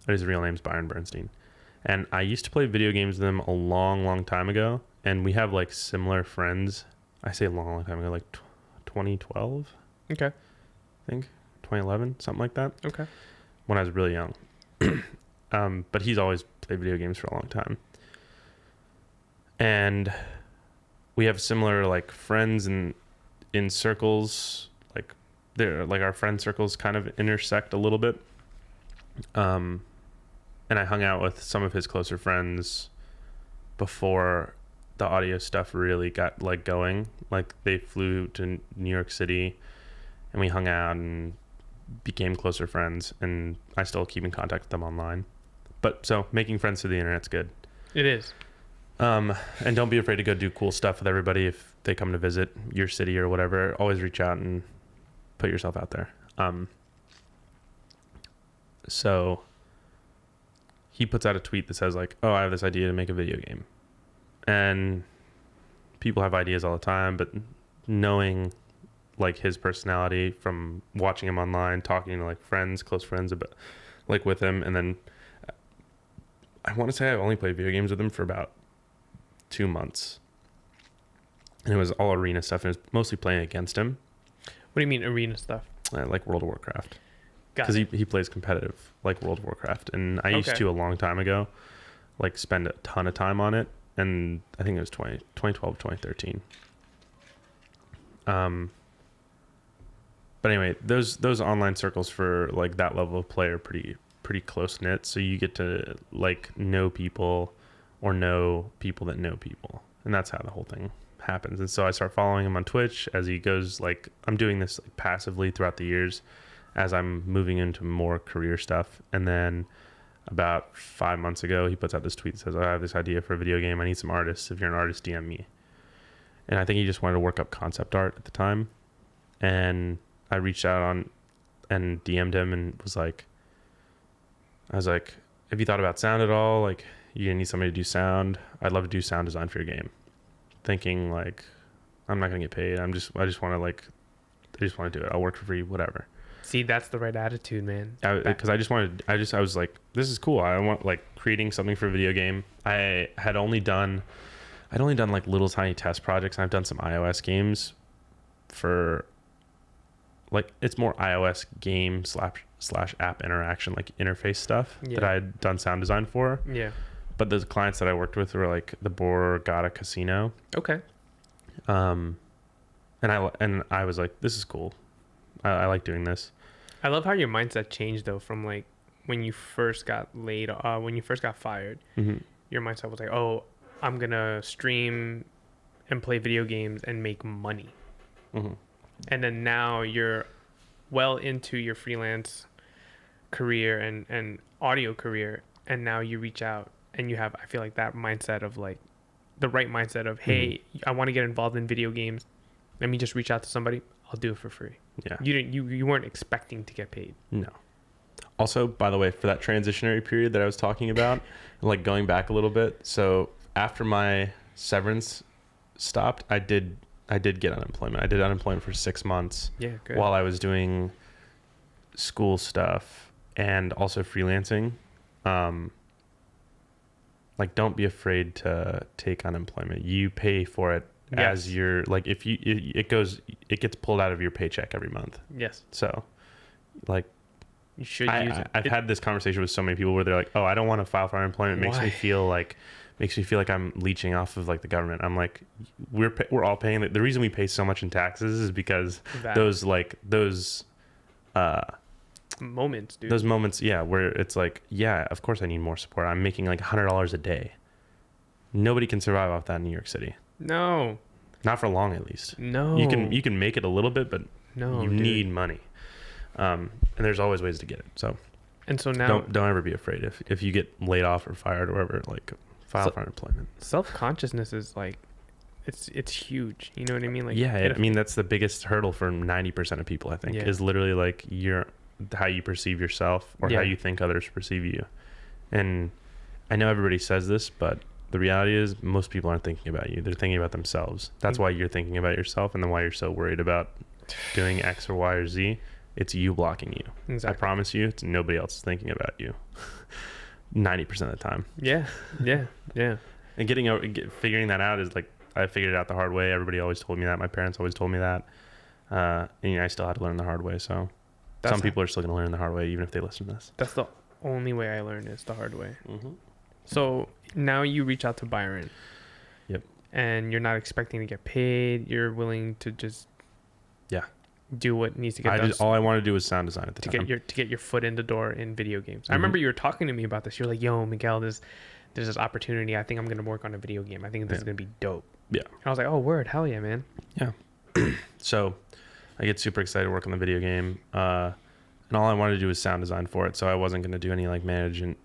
His real name's Byron Bernstein. And I used to play video games with him a long, long time ago. And we have like similar friends. I say a long, long time ago, like 2012. Okay. I think 2011, something like that. Okay. When I was really young. But he's always played video games for a long time. And we have similar like friends in circles, like they're like our friend circles kind of intersect a little bit. And I hung out with some of his closer friends before the audio stuff really got like going. Like they flew to New York City and we hung out and became closer friends, and I still keep in contact with them online. But so making friends through the internet's good. It is. And don't be afraid to go do cool stuff with everybody if they come to visit your city or whatever. Always reach out and put yourself out there. So he puts out a tweet that says like, oh, I have this idea to make a video game. And people have ideas all the time, but knowing like his personality from watching him online, talking to like friends, close friends about like with him. And then I want to say I only played video games with him for about 2 months. And it was all arena stuff. And it was mostly playing against him. What do you mean arena stuff? Like World of Warcraft. Because he plays competitive like World of Warcraft. And I used to a long time ago, like spend a ton of time on it. And I think it was 2012, 2013. But anyway, those online circles for like that level of play are pretty close knit. So you get to like know people or know people that know people. And that's how the whole thing happens. And so I start following him on Twitch as he goes, like I'm doing this like passively throughout the years as I'm moving into more career stuff. And then about 5 months ago, he puts out this tweet that says, I have this idea for a video game. I need some artists. If you're an artist, DM me. And I think he just wanted to work up concept art at the time. And I reached out on and DM'd him and I was like, have you thought about sound at all? Like, you need somebody to do sound. I'd love to do sound design for your game. Thinking like, I'm not going to get paid. I just want to do it. I'll work for free, whatever. See, that's the right attitude, man. Because I was like, this is cool. I want like creating something for a video game. I'd only done like little tiny test projects. I've done some iOS games for like, it's more iOS game slash app interaction, like interface stuff that I'd done sound design for. Yeah. But the clients that I worked with were like the Borgata Casino. Okay. And I was like, this is cool. I like doing this. I love how your mindset changed though from like when you first got fired. Mm-hmm. Your mindset was like, oh, I'm gonna stream and play video games and make money. Mm-hmm. And then now you're well into your freelance career and audio career, and now you reach out and you have, I feel like, that mindset of like the right mindset of, hey, I want to get involved in video games. Let me just reach out to somebody. I'll do it for free. Yeah. You weren't expecting to get paid. No. Also, by the way, for that transitionary period that I was talking about, like going back a little bit. So after my severance stopped, I did get unemployment. I did unemployment for 6 months. Yeah, good. While I was doing school stuff and also freelancing. Like, don't be afraid to take unemployment. You pay for it as you're like, if you, it gets pulled out of your paycheck every month. Yes. So like, you should use it. I've had this conversation with so many people where they're like, oh, I don't want to file for unemployment. It makes me feel like I'm leeching off of like the government. I'm like, we're all paying. The reason we pay so much in taxes is because those moments, dude. Those moments, yeah, where it's like, yeah, of course I need more support. I'm making like $100 a day. Nobody can survive off that in New York City. No. Not for long, at least. No. You can make it a little bit, but no, you need money. And there's always ways to get it. So, and so now don't ever be afraid if you get laid off or fired or whatever. Like, file for unemployment. Self-consciousness is like, it's huge. You know what I mean? Like, yeah, I mean that's the biggest hurdle for 90% of people. I think is literally like how you perceive yourself or how you think others perceive you. And I know everybody says this, but the reality is most people aren't thinking about you. They're thinking about themselves. That's why you're thinking about yourself, and then why you're so worried about doing X or Y or Z. It's you blocking you. Exactly. I promise you, it's nobody else is thinking about you. 90% of the time. Yeah. And figuring that out is like, I figured it out the hard way. Everybody always told me that. My parents always told me that. And I still had to learn the hard way. So some people are still going to learn the hard way, even if they listen to this. That's the only way I learned is the hard way. Mm-hmm. So now you reach out to Byron. Yep. And you're not expecting to get paid. You're willing to just do what needs to get done. All I wanted to do was sound design at the time. To get your foot in the door in video games. Mm-hmm. I remember you were talking to me about this. You're like, yo, Miguel, there's this opportunity. I think I'm going to work on a video game. I think this is going to be dope. Yeah. And I was like, oh, word. Hell yeah, man. Yeah. So I get super excited to work on the video game. And all I wanted to do was sound design for it. So I wasn't going to do any like management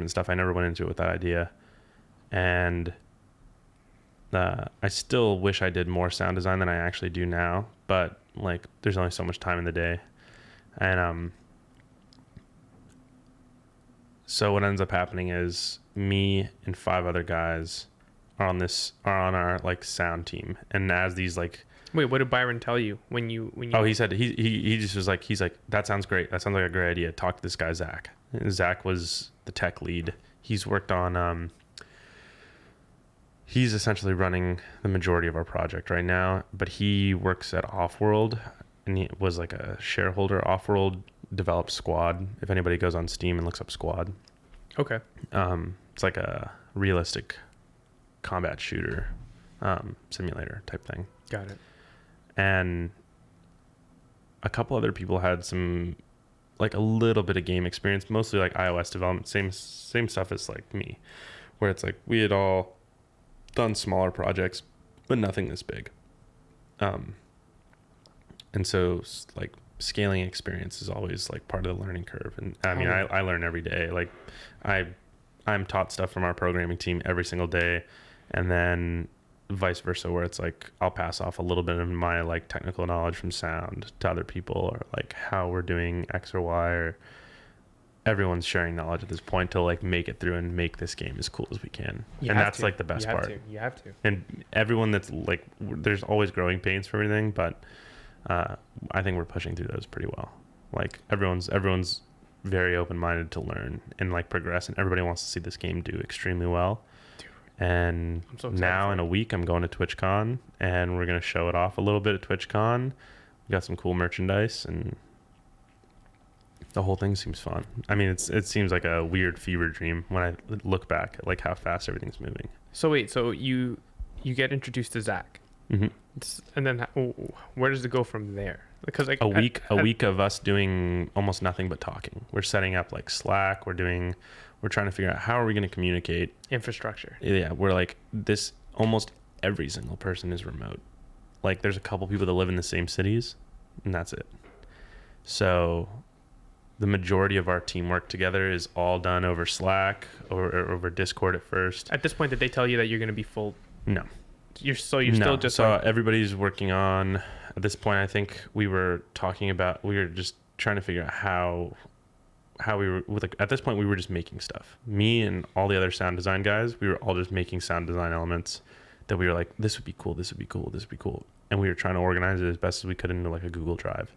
stuff. I never went into it with that idea. And I still wish I did more sound design than I actually do now. But like, there's only so much time in the day. And so what ends up happening is me and 5 other guys are on our like sound team. And as these like, wait, what did Byron tell you when you? Oh, he said he just was like, he's like, that sounds great. That sounds like a great idea. Talk to this guy, Zach. And Zach was the tech lead. He's worked on, he's essentially running the majority of our project right now, but he works at Offworld and he was like a shareholder. Offworld developed Squad. If anybody goes on Steam and looks up Squad. Okay. It's like a realistic combat shooter, simulator type thing. Got it. And a couple other people had some, like a little bit of game experience, mostly like iOS development, same stuff as like me, where it's like we had all done smaller projects, but nothing this big. And so like scaling experience is always like part of the learning curve. And I mean, I learn every day. Like I'm taught stuff from our programming team every single day. And then vice versa, where it's like I'll pass off a little bit of my like technical knowledge from sound to other people, or like how we're doing X or Y, or everyone's sharing knowledge at this point to like make it through and make this game as cool as we can. And that's like the best part. You have to. And everyone that's like, there's always growing pains for everything, but I think we're pushing through those pretty well. Like everyone's very open-minded to learn and like progress, and everybody wants to see this game do extremely well. And so now in a week, I'm going to TwitchCon, and we're going to show it off a little bit at TwitchCon. We got some cool merchandise, and the whole thing seems fun. I mean, it seems like a weird fever dream when I look back at like how fast everything's moving. So wait, so you get introduced to Zach, mm-hmm. And then where does it go from there? Because like a week of us doing almost nothing but talking. We're setting up like Slack. We're trying to figure out how are we going to communicate infrastructure. Yeah, we're like this. Almost every single person is remote. Like there's a couple people that live in the same cities, and that's it. So the majority of our teamwork together is all done over Slack or over Discord at first. At this point, did they tell you that you're going to be full? No. You're still just so like, everybody's working on. At this point, I think we were just trying to figure out how we were with. Like, at this point, we were just making stuff. Me and all the other sound design guys, we were all just making sound design elements that we were like, this would be cool, this would be cool, this would be cool, and we were trying to organize it as best as we could into like a Google Drive,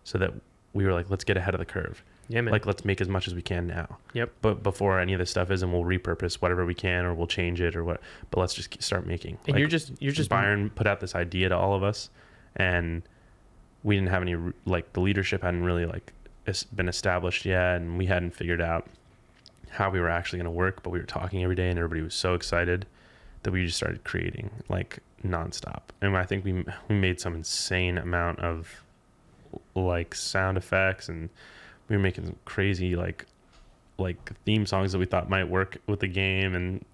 so that we were like, let's get ahead of the curve. Yeah, man. Like, let's make as much as we can now. Yep. But before any of this stuff is, and we'll repurpose whatever we can, or we'll change it, or what. But let's just start making. And like, you're just Byron put out this idea to all of us, and we didn't have any like the leadership hadn't really like been established yet, and we hadn't figured out how we were actually going to work. But we were talking every day, and everybody was so excited that we just started creating like nonstop. And I think we made some insane amount of like sound effects, and we were making some crazy like like theme songs that we thought might work with the game, and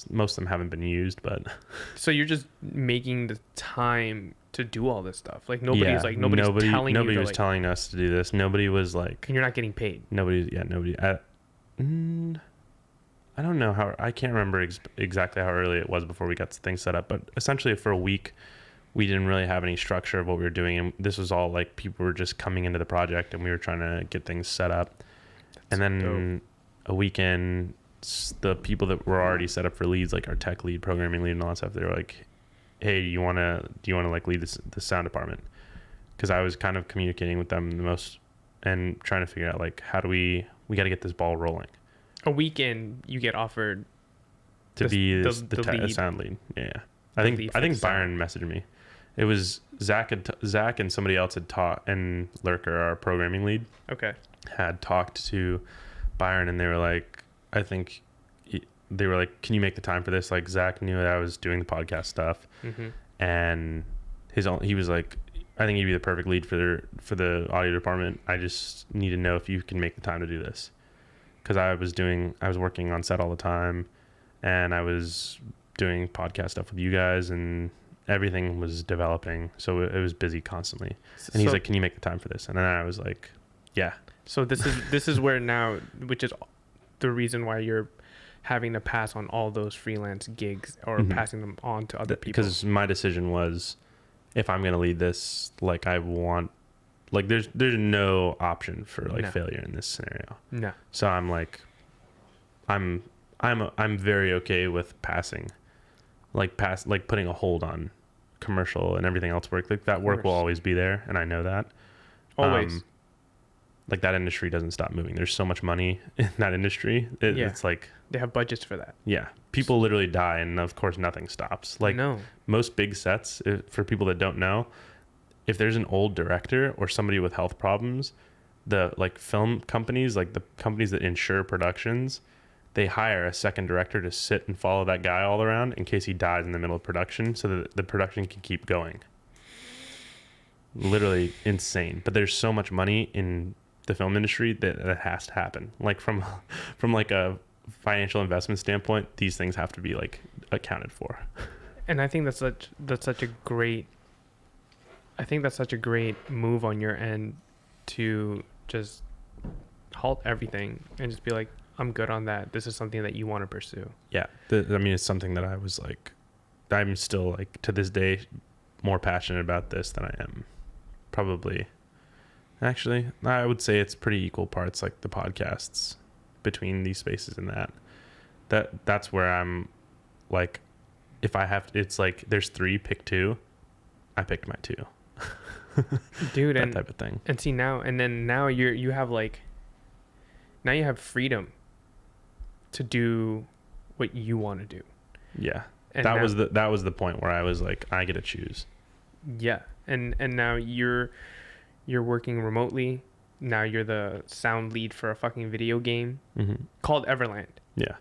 most of them haven't been used. But So you're just making the time to do all this stuff. Like nobody's telling you. Nobody to, was like, telling us to do this. Nobody was like. and you're not getting paid. Nobody. I don't know how. I can't remember exactly how early it was before we got things set up. But essentially, for a week, we didn't really have any structure of what we were doing, and this was all like people were just coming into the project, and we were trying to get things set up. And then a weekend, the people that were already set up for leads, like our tech lead, programming lead, and all that stuff, they were like, "Hey, do you want to like lead the sound department?" Because I was kind of communicating with them the most and trying to figure out like how do we got to get this ball rolling. A weekend, you get offered to be the lead. sound lead. Yeah, I think Byron messaged me. It was Zach and somebody else had taught, and Lurker, our programming lead, had talked to Byron, and they were like, can you make the time for this? Like Zach knew that I was doing the podcast stuff, and he was like, I think you'd be the perfect lead for the audio department. I just need to know if you can make the time to do this, because I was working on set all the time, and I was doing podcast stuff with you guys, and everything was developing, so it was busy constantly. And he's like, can you make the time for this? And then I was like, yeah. So this is where now, which is the reason why you're having to pass on all those freelance gigs or passing them on to other people. Because my decision was, if I'm going to lead this, like I want, like there's no option for like failure in this scenario. No. So I'm like, I'm very okay with passing. Like putting a hold on commercial and everything else work. Like that work will always be there, and I know that. Always. Like that industry doesn't stop moving. There's so much money in that industry. It's like they have budgets for that. Yeah, people literally die, and of course nothing stops. Like most big sets, for people that don't know, if there's an old director or somebody with health problems, the like film companies, like the companies that insure productions, they hire a second director to sit and follow that guy all around in case he dies in the middle of production, so that the production can keep going. Literally insane. But there's so much money in the film industry that has to happen. Like from like a financial investment standpoint, these things have to be like accounted for. And I think that's such a great move on your end to just halt everything and just be like, I'm good on that. This is something that you want to pursue. Yeah. It's something that I was like, I'm still like to this day more passionate about this than I am probably. Actually, I would say it's pretty equal parts, like the podcasts between these spaces and that's where I'm like, if I have, it's like there's 3, pick 2. I picked my 2. Dude, that type of thing. And see now you have freedom to do what you want to do. Yeah. And that was the point where I was like, I get to choose. Yeah. And now you're working remotely. Now you're the sound lead for a fucking video game called Everland. Yeah.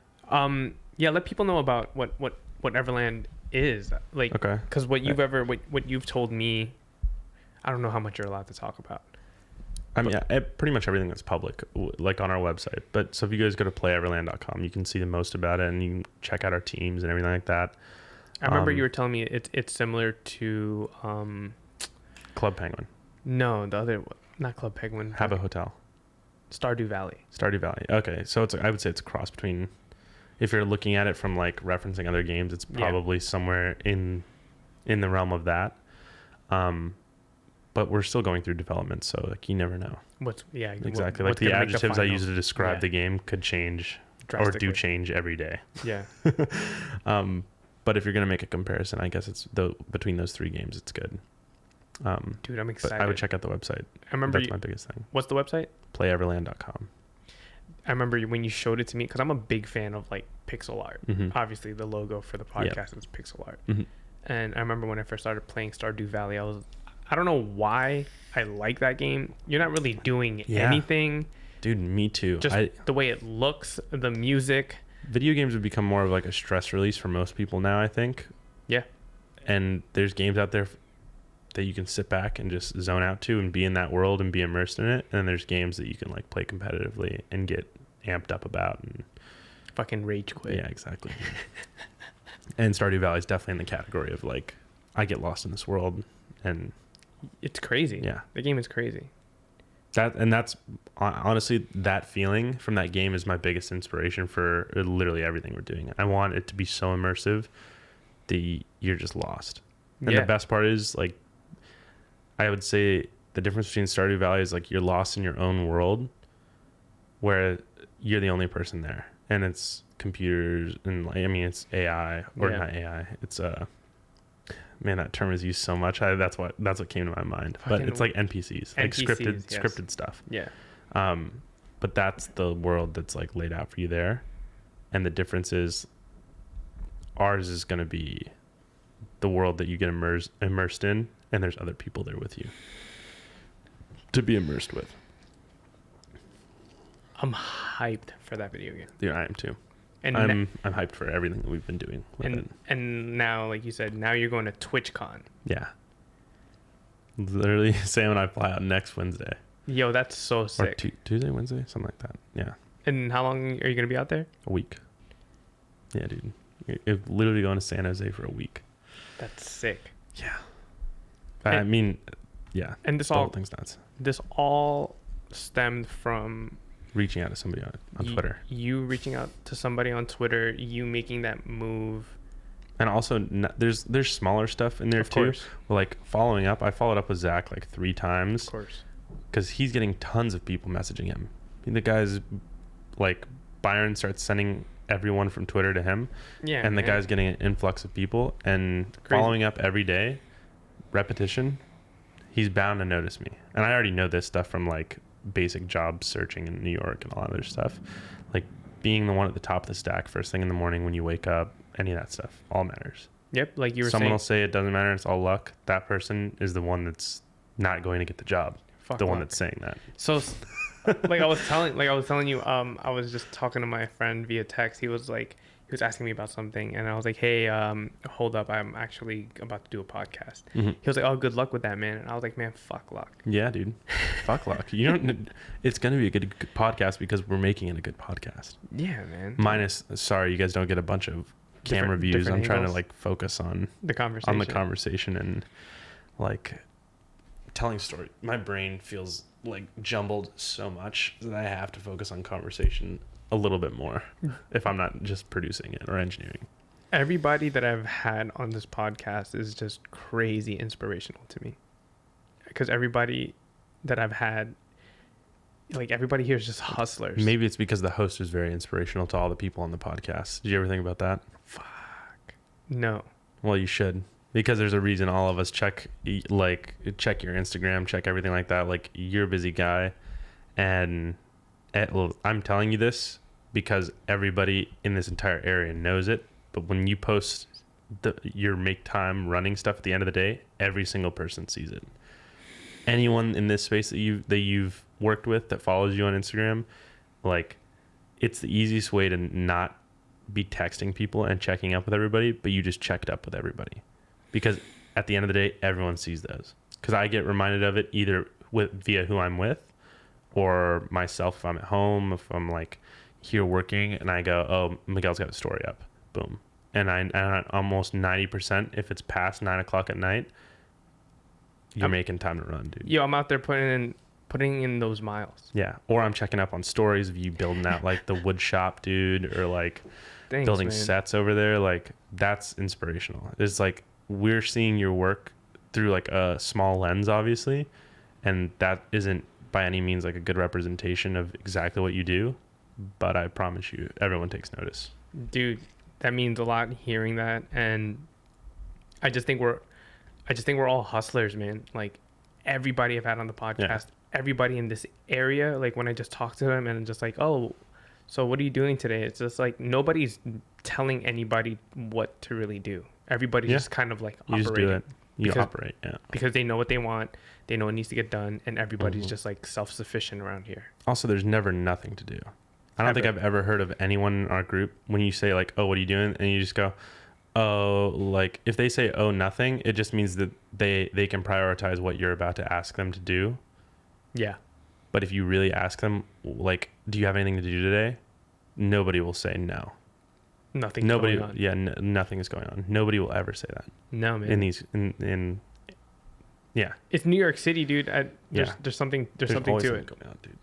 Let people know about what Everland is. Like, okay. Because what you've told me, I don't know how much you're allowed to talk about. I mean, pretty much everything that's public, like on our website. But so if you guys go to playeverland.com, you can see the most about it, and you can check out our teams and everything like that. I remember you were telling me it's similar to Club Penguin. No, the other, not Club Penguin. Habit Hotel. Stardew Valley. Okay, so I would say it's a cross between. If you're looking at it from like referencing other games, it's probably somewhere in the realm of that. But we're still going through development, so like you never know. Exactly. Like the adjectives I use to describe the game could change or do change every day. Yeah. But if you're gonna make a comparison, I guess it's between those 3 games, it's good. Dude, I'm excited. But I would check out the website. I remember that's my biggest thing. What's the website? playeverland.com. I remember when you showed it to me, because I'm a big fan of like pixel art. Obviously, the logo for the podcast is pixel art. And I remember when I first started playing Stardew Valley, I don't know why I like that game. You're not really doing anything. Dude, me too. Just the way it looks, the music. Video games would become more of like a stress release for most people now, I think. Yeah. And there's games out there that you can sit back and just zone out to and be in that world and be immersed in it. And then there's games that you can like play competitively and get amped up about. And fucking rage quit. yeah, exactly. And Stardew Valley is definitely in the category of like, I get lost in this world, and It's crazy. yeah, The game is crazy. that's honestly, that feeling from that game is my biggest inspiration for literally everything we're doing. I want it to be so immersive that you're just lost. And the best part is, like, I would say the difference between Stardew Valley is like you're lost in your own world where you're the only person there, and it's computers and like, I mean, it's AI or not AI. It's man, that term is used so much. That's what came to my mind. But it's like NPCs, like scripted stuff. Yeah. But that's the world that's like laid out for you there, and the difference is ours is going to be the world that you get immersed in, and there's other people there with you to be immersed with. I'm hyped for that video game. Yeah, I am too. And I'm hyped for everything that we've been doing with it. And now, like you said, now you're going to TwitchCon. Yeah. Literally, Sam and I fly out next Wednesday. Yo, that's so sick. Or Tuesday, Wednesday, something like that. Yeah. And how long are you going to be out there? A week. Yeah, dude. You're literally going to San Jose for a week. That's sick. Yeah. I mean, yeah. And the whole thing's nuts. This all stemmed from reaching out to somebody on Twitter. You reaching out to somebody on Twitter, you making that move. And also, there's smaller stuff in there of too. Course. Well, like following up, I followed up with Zach like 3 times. Of course. Because he's getting tons of people messaging him. I mean, the guy's like, Byron starts sending everyone from Twitter to him. Yeah. And the guy's getting an influx of people and following up every day, repetition, he's bound to notice me. And I already know this stuff from like basic job searching in New York and all that other stuff. Like being the one at the top of the stack first thing in the morning when you wake up, any of that stuff all matters. Yep, like you were saying. Someone will say it doesn't matter, it's all luck. That person is the one that's not going to get the job. One that's saying that. So like I was telling you, I was just talking to my friend via text. He was asking me about something, and I was like, hey, hold up, I'm actually about to do a podcast. Mm-hmm. He was like, oh, good luck with that, man. And I was like, man, fuck luck. Yeah, dude. Fuck luck. You don't. It's gonna be a good podcast because we're making it a good podcast. Yeah, man. Minus, sorry, you guys don't get a bunch of camera views. I'm trying to like focus on the conversation and like telling story. My brain feels like jumbled so much that I have to focus on conversation a little bit more if I'm not just producing it or engineering. Everybody that I've had on this podcast is just crazy inspirational to me, because everybody that I've had, like, everybody here is just hustlers. Maybe it's because the host is very inspirational to all the people on the podcast. Did you ever think about that? Fuck. No. Well, you should, because there's a reason all of us check your Instagram, check everything like that. Like, you're a busy guy, and I'm telling you this because everybody in this entire area knows it. But when you post your make time running stuff at the end of the day, every single person sees it. Anyone in this space that you've worked with that follows you on Instagram, like, it's the easiest way to not be texting people and checking up with everybody, but you just checked up with everybody. Because at the end of the day, everyone sees those. Because I get reminded of it either via who I'm with, or myself if I'm at home, if I'm like here working, and I go, oh, Miguel's got a story up. Boom. And I almost 90%, if it's past 9 o'clock at night, you're making time to run, dude. Yo, I'm out there putting in those miles. Yeah. Or I'm checking up on stories of you building out like the wood shop, dude, or like building sets over there. Like, that's inspirational. It's like, we're seeing your work through like a small lens, obviously, and that isn't by any means like a good representation of exactly what you do, but I promise you everyone takes notice. Dude, that means a lot hearing that. And I just think we're all hustlers, man. Like, everybody I've had on the podcast, everybody in this area, like, when I just talk to them and I'm just like, oh, so what are you doing today? It's just like nobody's telling anybody what to really do. Everybody's just kind of like operating. Just do it. You operate, yeah. Because they know what they want. They know it needs to get done. And everybody's just like self-sufficient around here. Also, there's never nothing to do. I don't think I've ever heard of anyone in our group when you say like, oh, what are you doing? And you just go, oh, like, if they say, oh, nothing, it just means that they can prioritize what you're about to ask them to do. Yeah. But if you really ask them, like, do you have anything to do today? Nobody will say no. Nothing's Nobody, going on. yeah, nothing is going on. Nobody will ever say that. No, man. In these, yeah. It's New York City, dude. There's something to it. Going on, dude.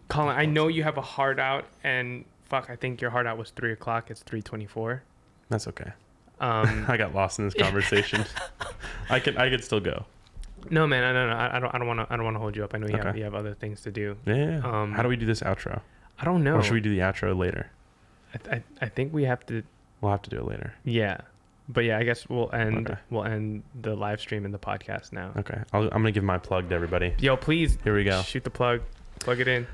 Collin, I know you have a hard out, and fuck, I think your hard out was 3:00. It's 3:24. That's okay. I got lost in this conversation. I could still go. No, man, I don't want to hold you up. I know you have other things to do. Yeah. How do we do this outro? I don't know. Or should we do the outro later? I think we have to. We'll have to do it later. Yeah, but yeah, I guess we'll end the live stream and the podcast now. Okay, I'm gonna give my plug to everybody. Yo, please. Here we go. Shoot the plug. Plug it in.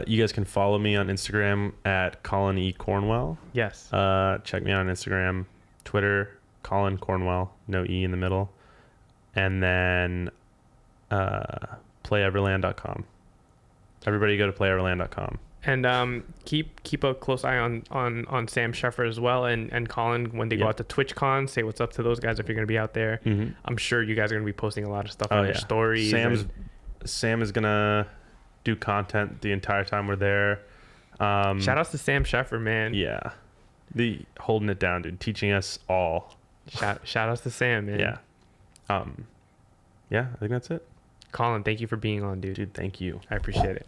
You guys can follow me on Instagram at Collin E. Cornwell. Yes. Check me out on Instagram, Twitter, Collin Cornwell, no E in the middle. And then playeverland.com. Everybody go to playeverland.com. And keep a close eye on Sam Sheffer as well, and Collin when they go out to TwitchCon. Say what's up to those guys if you're gonna be out there. Mm-hmm. I'm sure you guys are gonna be posting a lot of stuff on your stories. Sam is gonna do content the entire time we're there. Shout outs to Sam Sheffer, man. Yeah, holding it down, dude, teaching us all. Shout outs to Sam, man. Yeah. Yeah, I think that's it. Collin, thank you for being on, dude. Dude, thank you. I appreciate it.